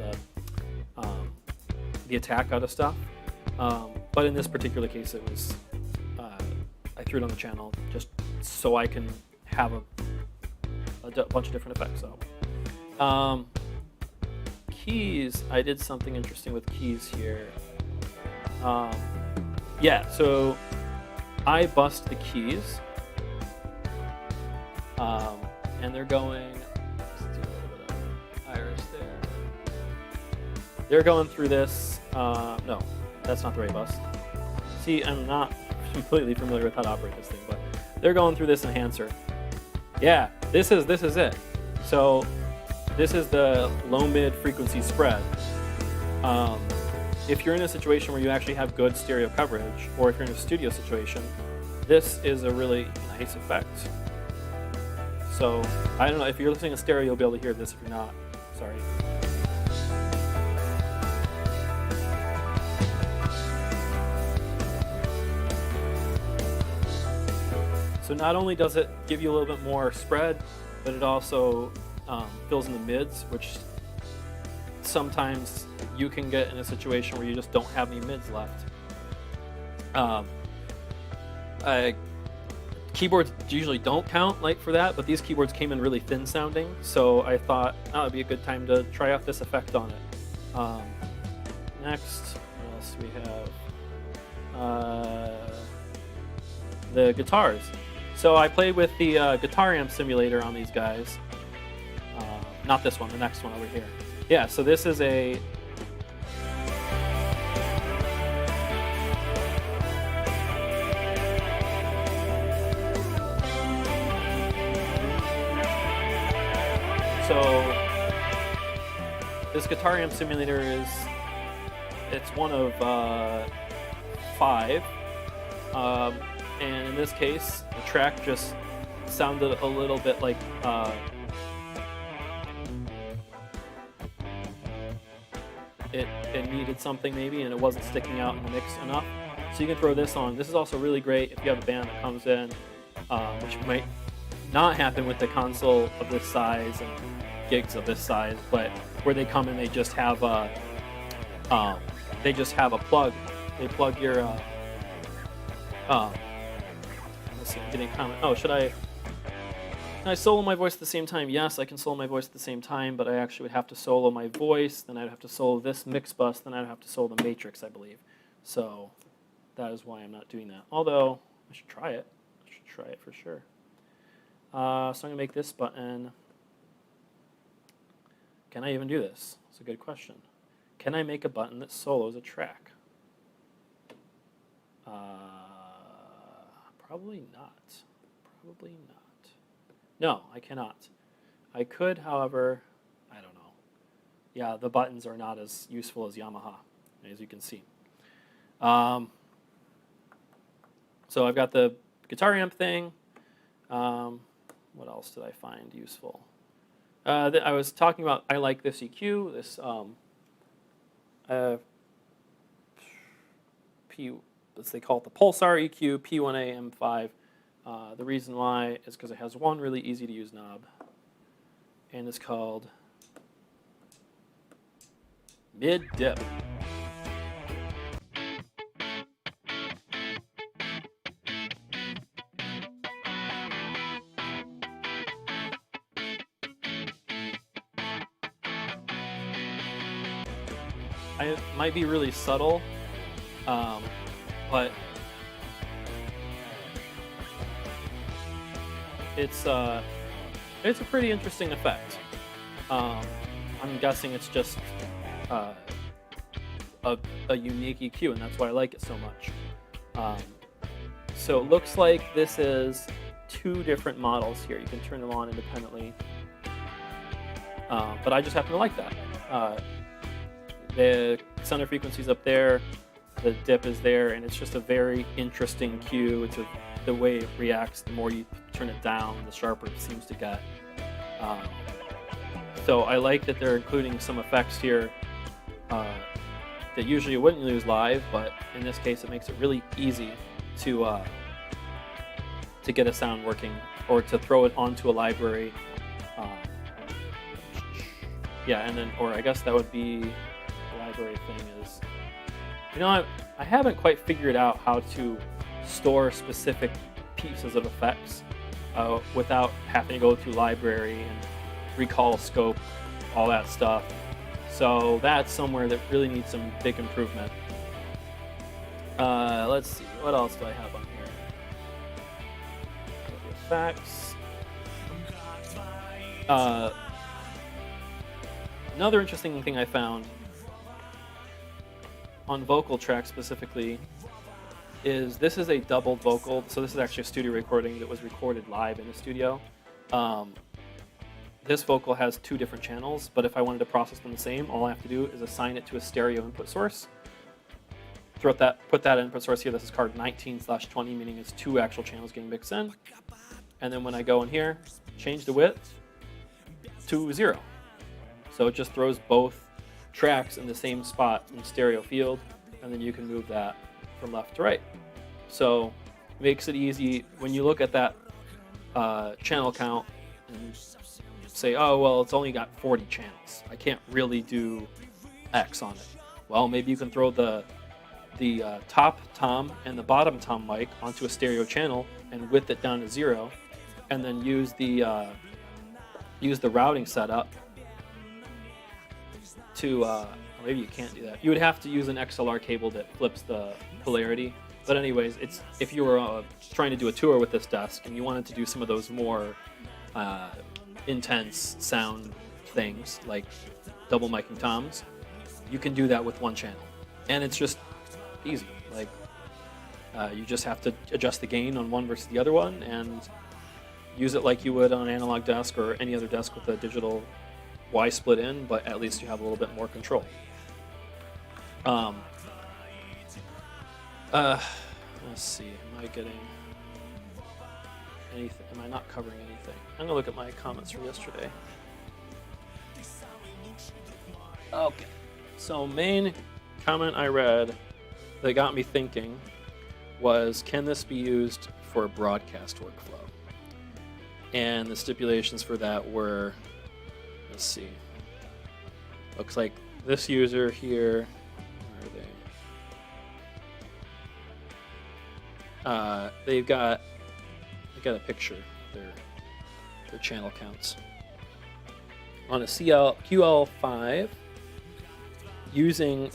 the attack out of stuff. But in this particular case, it was I threw it on the channel just so I can have a bunch of different effects. So keys, I did something interesting with keys here. Yeah, so I bust the keys, and they're going. Let's do a little bit of iris there. They're going through this. No, that's not the right bust. See, I'm not completely familiar with how to operate this thing, but they're going through this enhancer. Yeah, this is it. So this is the low mid frequency spread. If you're in a situation where you actually have good stereo coverage, or if you're in a studio situation, this is a really nice effect. So I don't know, if you're listening to stereo, you'll be able to hear this. If you're not, sorry. So not only does it give you a little bit more spread, but it also fills in the mids, which sometimes you can get in a situation where you just don't have any mids left. Keyboards usually don't count like for that, but these keyboards came in really thin sounding, so I thought it would be a good time to try out this effect on it. Next, what else do we have? The guitars. So I played with the guitar amp simulator on these guys. Not this one, the next one over here. Yeah, so this is a this guitar amp simulator it's one of 5, and in this case the track just sounded a little bit like it needed something maybe, and it wasn't sticking out in the mix enough. So you can throw this on. This is also really great if you have a band that comes in, which might not happen with the console of this size and gigs of this size, but where they come in, they just have a plug. They plug your let's see, I'm getting a comment. Oh, can I solo my voice at the same time? Yes, I can solo my voice at the same time, but I actually would have to solo my voice, then I'd have to solo this mix bus, then I'd have to solo the matrix, I believe. So that is why I'm not doing that. Although, I should try it. I should try it for sure. So I'm going to make this button. Can I even do this? That's a good question. Can I make a button that solos a track? Probably not. Probably not. No, I cannot. I could, however, I don't know. Yeah, the buttons are not as useful as Yamaha, as you can see. So I've got the guitar amp thing. What else did I find useful? I was talking about, I like this EQ, this they call it the Pulsar EQ P1A M5. The reason why is because it has one really easy to use knob, and it's called mid dip. It might be really subtle, but it's a pretty interesting effect. I'm guessing it's just a unique EQ, and that's why I like it so much. So it looks like this is 2 different models here. You can turn them on independently, but I just happen to like that. The center frequency's up there, the dip is there, and it's just a very interesting cue. The way it reacts, the more you turn it down, the sharper it seems to get. So I like that they're including some effects here that usually you wouldn't use live, but in this case it makes it really easy to get a sound working, or to throw it onto a library. Yeah, and then, or I guess that would be, the library thing is You know, I haven't quite figured out how to store specific pieces of effects without having to go through library and recall scope, all that stuff. So that's somewhere that really needs some big improvement. Let's see, what else do I have on here? Effects. Another interesting thing I found on vocal track specifically is this is a doubled vocal. So this is actually a studio recording that was recorded live in the studio. This vocal has 2 different channels, but if I wanted to process them the same, all I have to do is assign it to a stereo input source. Put that input source here. This is card 19/20, meaning it's 2 actual channels getting mixed in. And then when I go in here, change the width to 0. So it just throws both tracks in the same spot in stereo field, and then you can move that from left to right. So it makes it easy when you look at that channel count and say, oh, well, it's only got 40 channels. I can't really do X on it. Well, maybe you can throw the top tom and the bottom tom mic onto a stereo channel and width it down to 0, and then use the routing setup to maybe you can't do that. You would have to use an XLR cable that flips the polarity. But anyways, it's if you were trying to do a tour with this desk and you wanted to do some of those more intense sound things like double micing toms, you can do that with one channel, and it's just easy. Like you just have to adjust the gain on one versus the other one and use it like you would on an analog desk or any other desk with a digital Y split in, but at least you have a little bit more control. Let's see, am I getting anything? Am I not covering anything? I'm gonna look at my comments from yesterday. Okay, so main comment I read that got me thinking was, can this be used for a broadcast workflow? And the stipulations for that were, let's see, looks like this user here, where are they? They've got a picture of their channel counts on a QL5 using,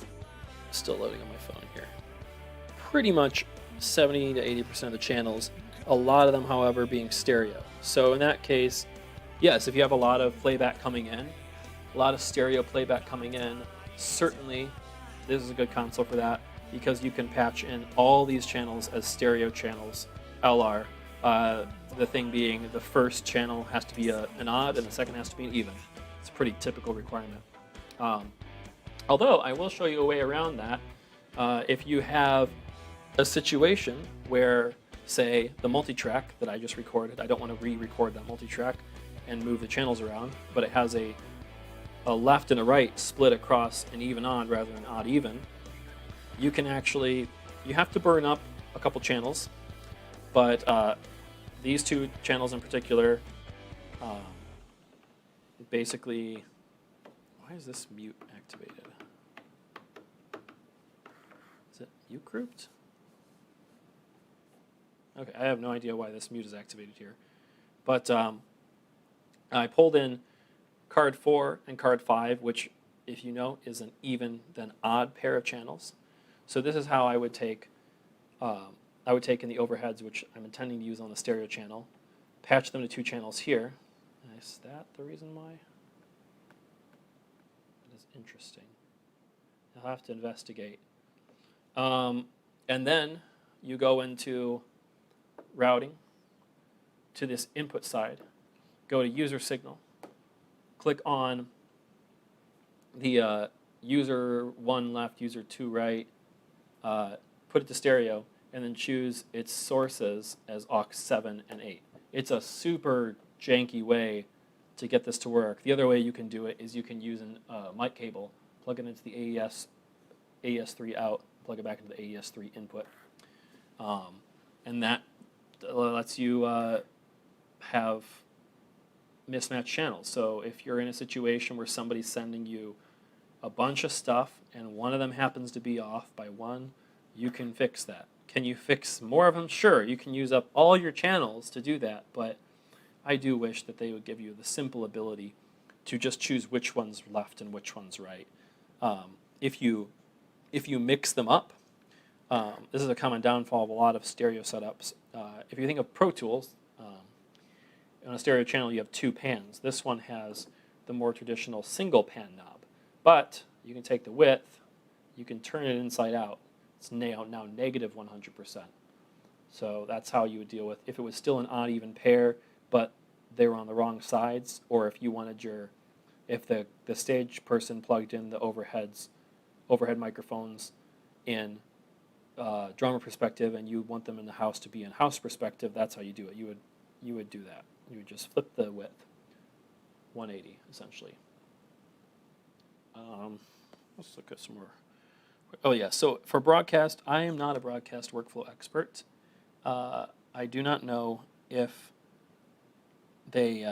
still loading on my phone here, pretty much 70 to 80% of the channels, a lot of them however being stereo. So in that case, yes, if you have a lot of playback coming in, a lot of stereo playback coming in, certainly this is a good console for that, because you can patch in all these channels as stereo channels, LR. The thing being, the first channel has to be an odd and the second has to be an even. It's a pretty typical requirement. Although I will show you a way around that. If you have a situation where, say, the multi-track that I just recorded, I don't want to re-record that multi-track and move the channels around, but it has a left and a right split across an even odd rather than odd even, you can actually, you have to burn up a couple channels, but these 2 channels in particular, basically, why is this mute activated? Is it mute grouped? Okay, I have no idea why this mute is activated here. But I pulled in card 4 and card 5, which, if you know, is an even then odd pair of channels. So this is how I would take in the overheads, which I'm intending to use on the stereo channel, patch them to 2 channels here. Is that the reason why? That is interesting. I'll have to investigate. And then you go into routing to this input side, go to user signal, click on the user 1 left, user 2 right, put it to stereo, and then choose its sources as aux 7 and 8. It's a super janky way to get this to work. The other way you can do it is you can use a mic cable, plug it into the AES3 out, plug it back into the AES3 input, and that lets you have mismatched channels. So if you're in a situation where somebody's sending you a bunch of stuff and one of them happens to be off by one, you can fix that. Can you fix more of them? Sure, you can use up all your channels to do that, but I do wish that they would give you the simple ability to just choose which one's left and which one's right. If you mix them up, this is a common downfall of a lot of stereo setups. If you think of Pro Tools, on a stereo channel you have two pans. This one has the more traditional single pan knob, but you can take the width, you can turn it inside out. It's now negative 100%. So that's how you would deal with if it was still an odd even pair, but they were on the wrong sides, or if you wanted if the stage person plugged in the overhead microphones in drummer perspective, and you want them in the house to be in house perspective, that's how you do it. You would do that. You would just flip the width, 180 essentially. Let's look at some more. Oh yeah, so for broadcast, I am not a broadcast workflow expert. I do not know if they,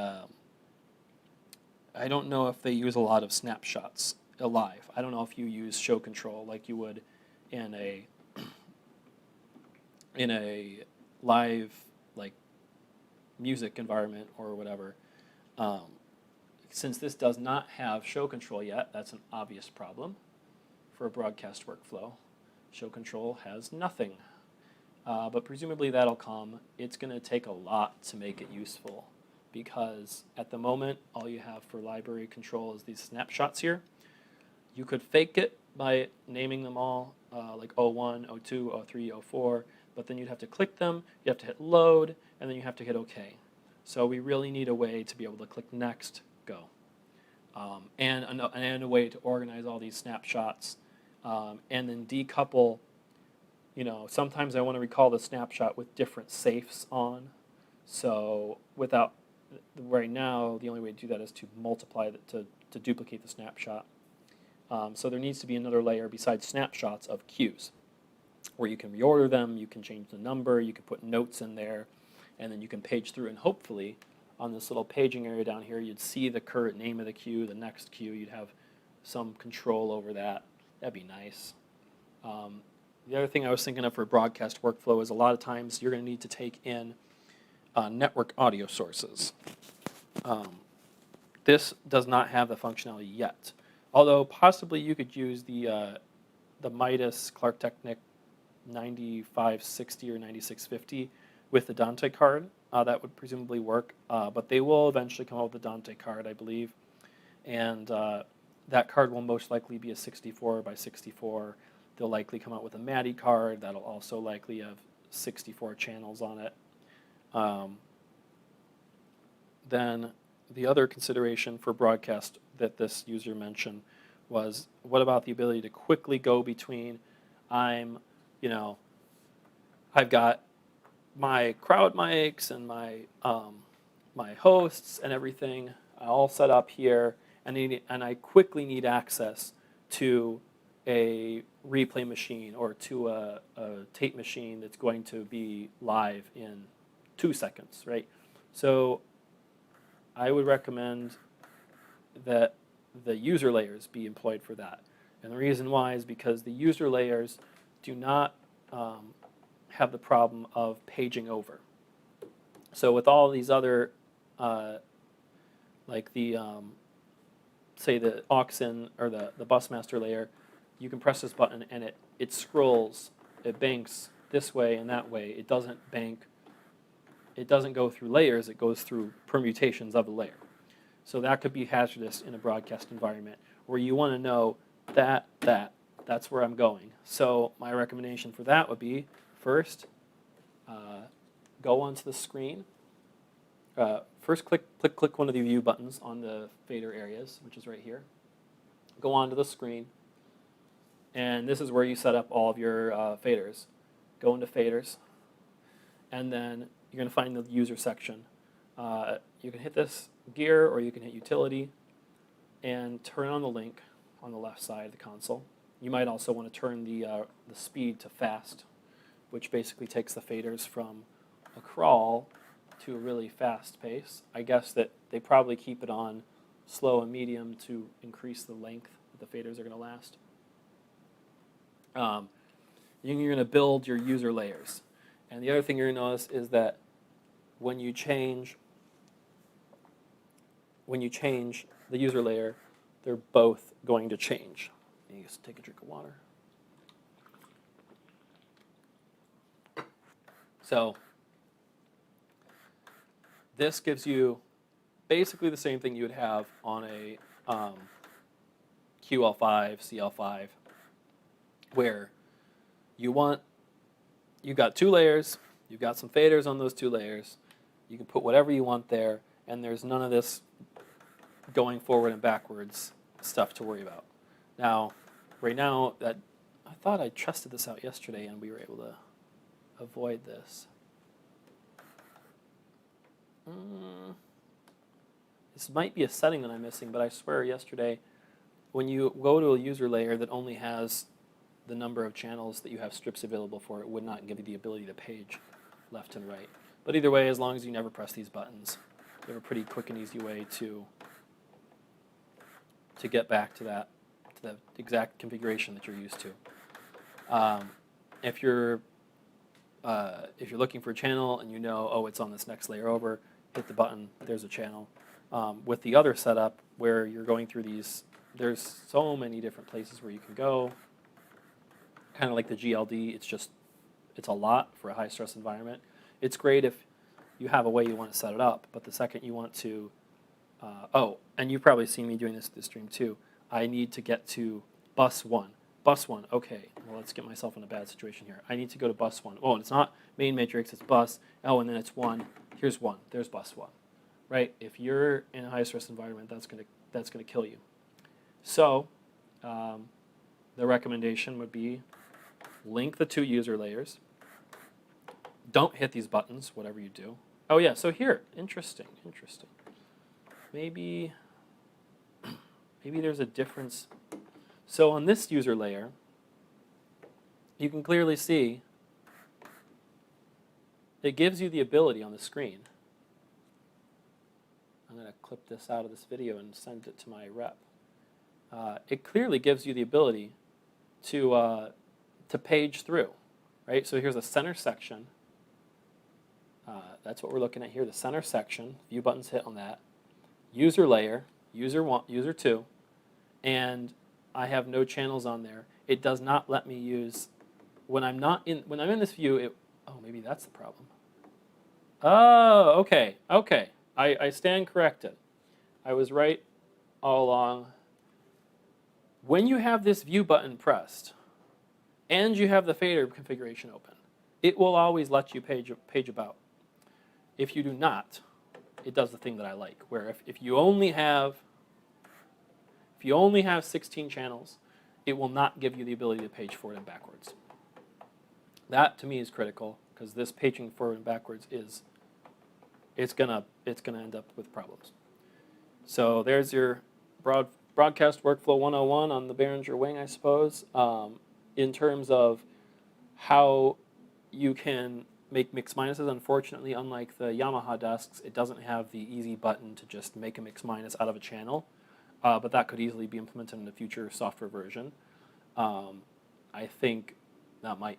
I don't know if they use a lot of snapshots live. I don't know if you use show control like you would in a live like music environment or whatever. Since this does not have show control yet, that's an obvious problem for a broadcast workflow. Show control has nothing, but presumably that'll come. It's going to take a lot to make it useful, because at the moment all you have for library control is these snapshots here. You could fake it by naming them all, like 01, 02, 03, 04, but then you'd have to click them, you have to hit load, and then you have to hit OK. So we really need a way to be able to click next, go. And a way to organize all these snapshots, and then decouple. Sometimes I want to recall the snapshot with different safes on. So right now, the only way to do that is to multiply to duplicate the snapshot. So there needs to be another layer besides snapshots of cues, where you can reorder them, you can change the number, you can put notes in there, and then you can page through, and hopefully on this little paging area down here, you'd see the current name of the cue, the next cue, you'd have some control over that. That'd be nice. The other thing I was thinking of for broadcast workflow is a lot of times you're going to need to take in network audio sources. This does not have the functionality yet, although possibly you could use the Midas Clark Technic 9560 or 9650 with the Dante card. That would presumably work, but they will eventually come out with the Dante card, I believe, and that card will most likely be a 64 by 64. They'll likely come out with a MADI card that'll also likely have 64 channels on it. Then the other consideration for broadcast that this user mentioned was, what about the ability to quickly go between, I've got my crowd mics and my hosts and everything all set up here, and I quickly need access to a replay machine or to a tape machine that's going to be live in 2 seconds, right? So I would recommend that the user layers be employed for that. And the reason why is because the user layers do not have the problem of paging over. So with all these other, like the, say the aux-in or the busmaster layer, you can press this button and it scrolls, it banks this way and that way. It doesn't bank, it doesn't go through layers, it goes through permutations of a layer. So that could be hazardous in a broadcast environment where you want to know that's where I'm going. So my recommendation for that would be, first, go onto the screen. First, click one of the view buttons on the fader areas, which is right here. Go onto the screen, and this is where you set up all of your faders. Go into faders, and then you're going to find the user section. You can hit this gear, or you can hit utility, and turn on the link on the left side of the console. You might also want to turn the speed to fast, which basically takes the faders from a crawl to a really fast pace. I guess that they probably keep it on slow and medium to increase the length the faders are going to last. You're going to build your user layers. And the other thing you're going to notice is that when you change the user layer, they're both going to change. You just take a drink of water. So this gives you basically the same thing you would have on a QL5, CL5, where you've got 2 layers, you've got some faders on those 2 layers, you can put whatever you want there, and there's none of this going forward and backwards stuff to worry about. Now, right now, I thought I tested this out yesterday and we were able to avoid this. This might be a setting that I'm missing, but I swear yesterday, when you go to a user layer that only has the number of channels that you have strips available for, it would not give you the ability to page left and right. But either way, as long as you never press these buttons, you have a pretty quick and easy way to get back to the exact configuration that you're used to. If you're looking for a channel and you know, oh, it's on this next layer over, hit the button, there's a channel. With the other setup where you're going through these, there's so many different places where you can go. Kind of like the GLD, it's a lot for a high stress environment. It's great if you have a way you want to set it up, but the second you want to, and you've probably seen me doing this stream too, I need to get to bus 1. Bus 1, okay, well, let's get myself in a bad situation here. I need to go to bus 1. Oh, it's not main matrix, it's bus. Oh, and then it's 1. Here's 1. There's bus 1. Right? If you're in a high stress environment, that's gonna kill you. So, the recommendation would be link the 2 user layers. Don't hit these buttons, whatever you do. Oh yeah, so here, interesting. Maybe there's a difference. So on this user layer, you can clearly see it gives you the ability on the screen. I'm going to clip this out of this video and send it to my rep. It clearly gives you the ability to page through, right? So here's a center section. That's what we're looking at here, the center section. View buttons hit on that. User layer, user 1, user 2, and I have no channels on there. It does not let me use when I'm in this view. Maybe that's the problem. Oh, okay. I stand corrected. I was right all along. When you have this view button pressed and you have the fader configuration open, it will always let you page about. If you do not, it does the thing that I like, where if you only have 16 channels, it will not give you the ability to page forward and backwards. That to me is critical, because this paging forward and backwards it's gonna end up with problems. So there's your broadcast workflow 101 on the Behringer Wing, I suppose, in terms of how you can make mix minuses. Unfortunately, unlike the Yamaha desks, it doesn't have the easy button to just make a mix minus out of a channel, but that could easily be implemented in a future software version. I think that might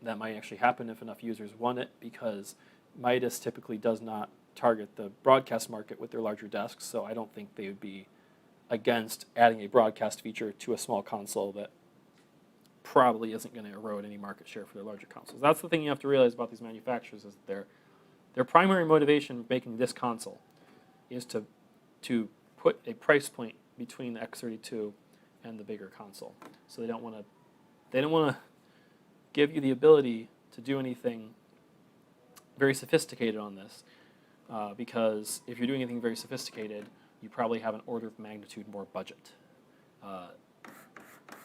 actually happen if enough users want it, because Midas typically does not target the broadcast market with their larger desks, so I don't think they would be against adding a broadcast feature to a small console that probably isn't going to erode any market share for their larger consoles. That's the thing you have to realize about these manufacturers, is that their primary motivation making this console is to put a price point between the X32 and the bigger console. So they don't want to give you the ability to do anything very sophisticated on this, because if you're doing anything very sophisticated, you probably have an order of magnitude more budget,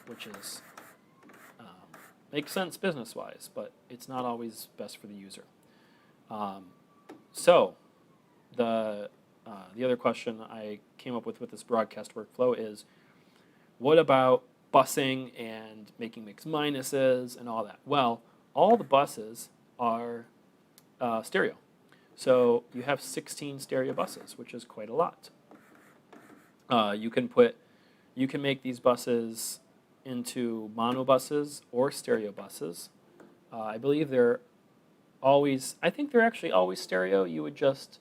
which is makes sense business-wise, but it's not always best for the user. So the other question I came up with this broadcast workflow is, what about busing and making mix minuses and all that? Well, all the buses are stereo. So you have 16 stereo buses, which is quite a lot. You can put You can make these buses into mono buses or stereo buses. I believe they're always, I think they're actually always stereo. You would just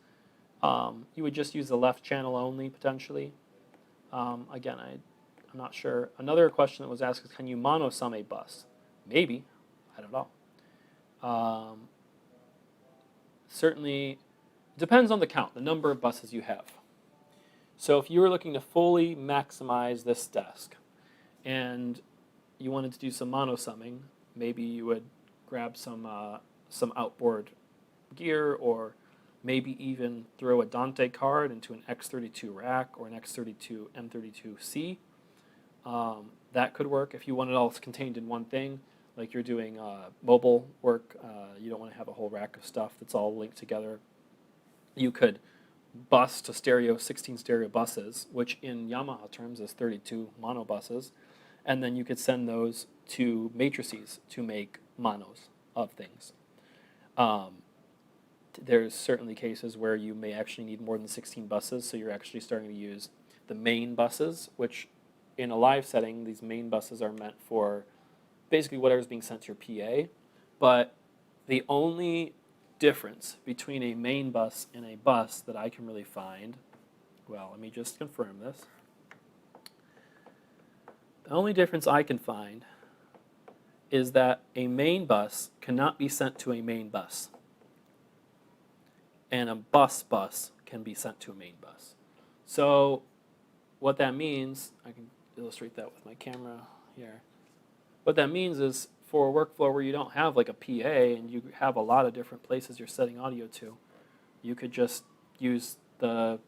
use the left channel only potentially. Again, I'm not sure. Another question that was asked is, can you mono sum a bus? Maybe. I don't know. Certainly, it depends on the count, the number of buses you have. So if you were looking to fully maximize this desk and you wanted to do some mono summing, maybe you would grab some outboard gear, or maybe even throw a Dante card into an X32 rack or an X32 M32C. That could work if you want it all contained in one thing, like you're doing mobile work. You don't want to have a whole rack of stuff that's all linked together. You could bus to stereo 16 stereo buses, which in Yamaha terms is 32 mono buses, and then you could send those to matrices to make monos of things. There's certainly cases where you may actually need more than 16 buses, so you're actually starting to use the main buses, which in a live setting, these main buses are meant for basically whatever's being sent to your PA, but the only difference between a main bus and a bus that I can really find, well, let me just confirm this. The only difference I can find is that a main bus cannot be sent to a main bus, and a bus can be sent to a main bus. So what that means, I can illustrate that with my camera here. What that means is, for a workflow where you don't have like a PA and you have a lot of different places you're setting audio to, you could just use the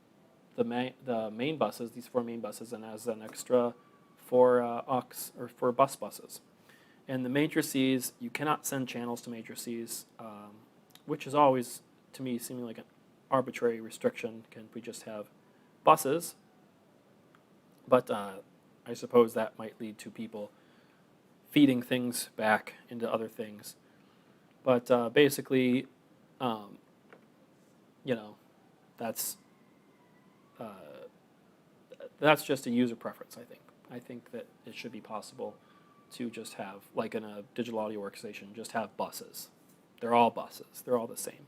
main buses, these 4 main buses, and as an extra 4 aux or 4 buses. And the matrices, you cannot send channels to matrices, which is always, to me, seeming like an arbitrary restriction. Can we just have buses? But I suppose that might lead to people feeding things back into other things. But basically, that's just a user preference, I think. I think that it should be possible to just have, like in a digital audio workstation, just have buses. They're all buses. They're all the same.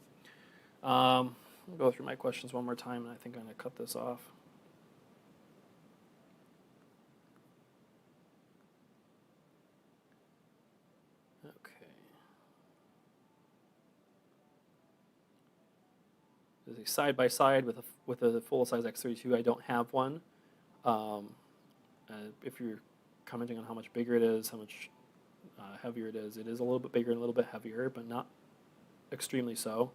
I'll go through my questions one more time, and I think I'm going to cut this off. Okay. There's a side-by-side with a full-size X32. I don't have one. If you're commenting on how much bigger it is, how much heavier it is a little bit bigger and a little bit heavier, but not extremely so.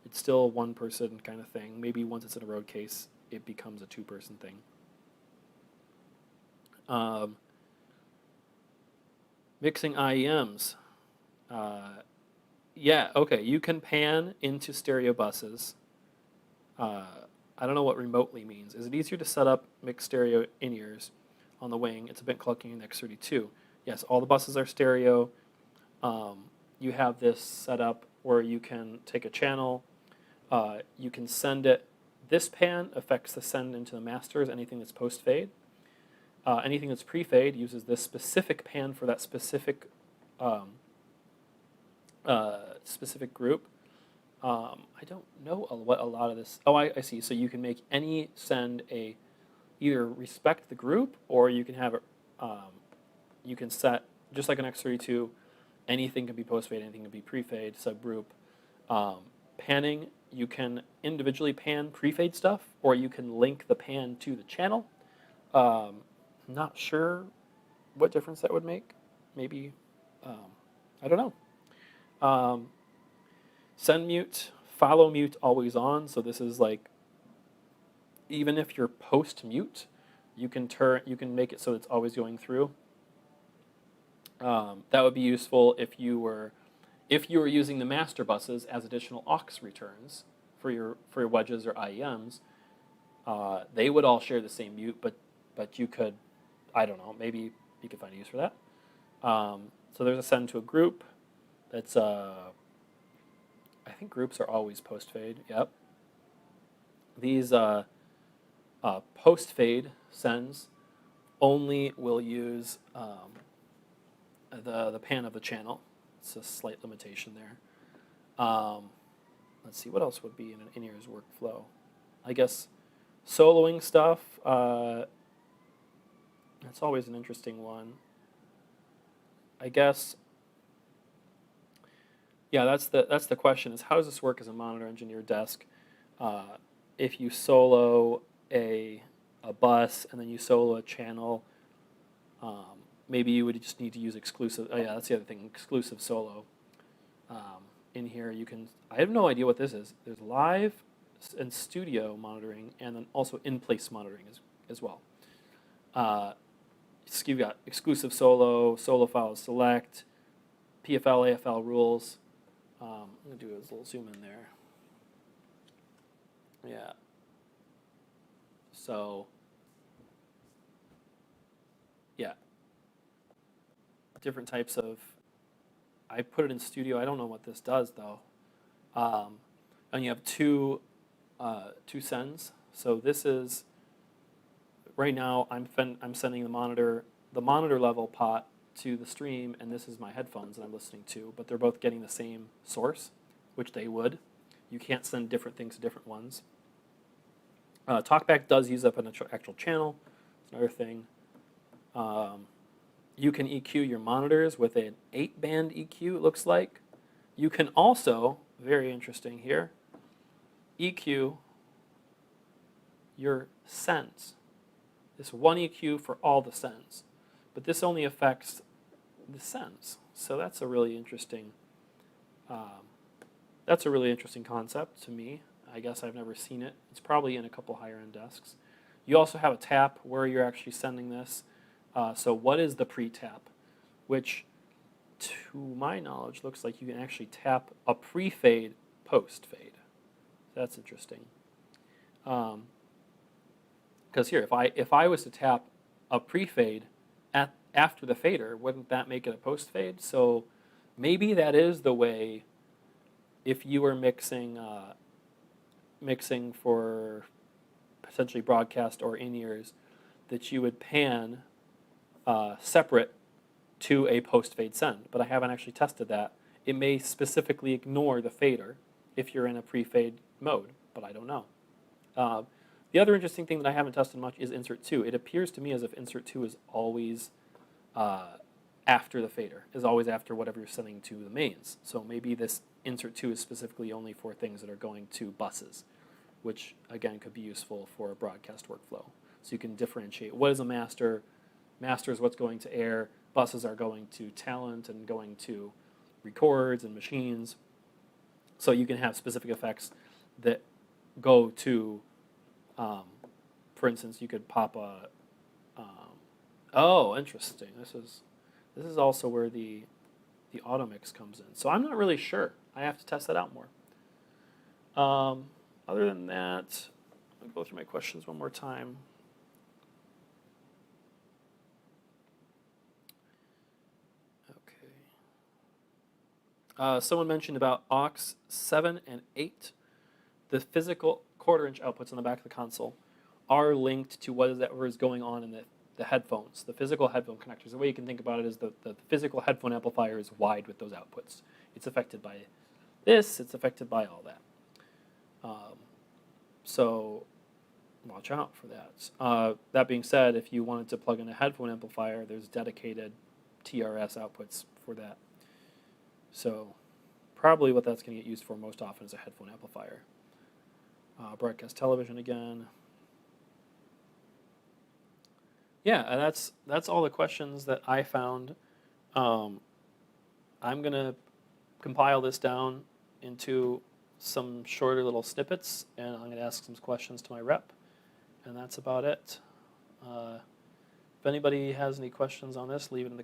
It's still a one-person kind of thing. Maybe once it's in a road case, it becomes a 2-person thing. Mixing IEMs. Yeah, okay, you can pan into stereo buses. I don't know what remotely means. Is it easier to set up mixed stereo in-ears on the wing? It's a bit clunky in the X32. Yes, all the buses are stereo. You have this set up where you can take a channel, you can send it. This pan affects the send into the masters, anything that's post-fade. Anything that's pre-fade uses this specific pan for that specific group. I don't know what a lot of this. Oh, I see. So you can make any send either respect the group, or you can have it. You can set, just like an X32, anything can be post-fade, anything can be pre-fade, subgroup. Panning, you can individually pan pre-fade stuff, or you can link the pan to the channel. Not sure what difference that would make. Maybe, I don't know. Send mute, follow mute, always on. So this is like, even if you're post mute, you can make it so it's always going through. That would be useful if you were using the master buses as additional aux returns for your wedges or IEMs. They would all share the same mute, but you could, I don't know, maybe you could find a use for that. So there's a send to a group. That's I think groups are always post-fade. Yep. These post-fade sends only will use the pan of the channel. It's a slight limitation there. Let's see, what else would be in an in-ears workflow? I guess soloing stuff, that's always an interesting one. I guess, yeah, that's the question, is how does this work as a monitor engineer desk? If you solo a bus and then you solo a channel, maybe you would just need to use exclusive, oh yeah, that's the other thing, exclusive solo. In here you can, I have no idea what this is. There's live and studio monitoring, and then also in-place monitoring as well. So you've got exclusive solo, solo files select, PFL, AFL rules. I'm going to do a little zoom in there. Yeah. So, yeah. Different types of, I put it in studio. I don't know what this does though. And you have two sends. So this is, right now I'm sending the monitor level pot to the stream, and this is my headphones that I'm listening to, but they're both getting the same source, which they would. You can't send different things to different ones. TalkBack does use up an actual channel. It's another thing. You can EQ your monitors with an 8-band EQ, it looks like. You can also, very interesting here, EQ your sends. This one EQ for all the sends. But this only affects the sends. So that's a really interesting concept to me. I guess I've never seen it. It's probably in a couple higher end desks. You also have a tap where you're actually sending this. So what is the pre-tap? Which, to my knowledge, looks like you can actually tap a pre-fade, post-fade. That's interesting. Because here, if I was to tap a pre-fade after the fader, wouldn't that make it a post-fade? So maybe that is the way, if you were mixing for potentially broadcast or in-ears, that you would pan separate to a post-fade send. But I haven't actually tested that. It may specifically ignore the fader if you're in a pre-fade mode, but I don't know. The other interesting thing that I haven't tested much is insert 2. It appears to me as if insert 2 is always after the fader, is always after whatever you're sending to the mains. So maybe this insert 2 is specifically only for things that are going to buses, which again could be useful for a broadcast workflow. So you can differentiate what is a master. Master is what's going to air. Buses are going to talent and going to records and machines. So you can have specific effects that go to, for instance, you could pop a. Oh, interesting. This is also where the auto mix comes in. So I'm not really sure. I have to test that out more. Other than that, I'll go through my questions one more time. Someone mentioned about aux 7 and 8. The physical quarter-inch outputs on the back of the console are linked to whatever is going on in the headphones, the physical headphone connectors. The way you can think about it is the physical headphone amplifier is wide with those outputs. It's affected by this. It's affected by all that. So watch out for that. That being said, if you wanted to plug in a headphone amplifier, there's dedicated TRS outputs for that. So probably what that's going to get used for most often is a headphone amplifier. Broadcast television again. Yeah, and that's all the questions that I found. I'm going to compile this down into some shorter little snippets, and I'm going to ask some questions to my rep, and that's about it. If anybody has any questions on this, leave it in the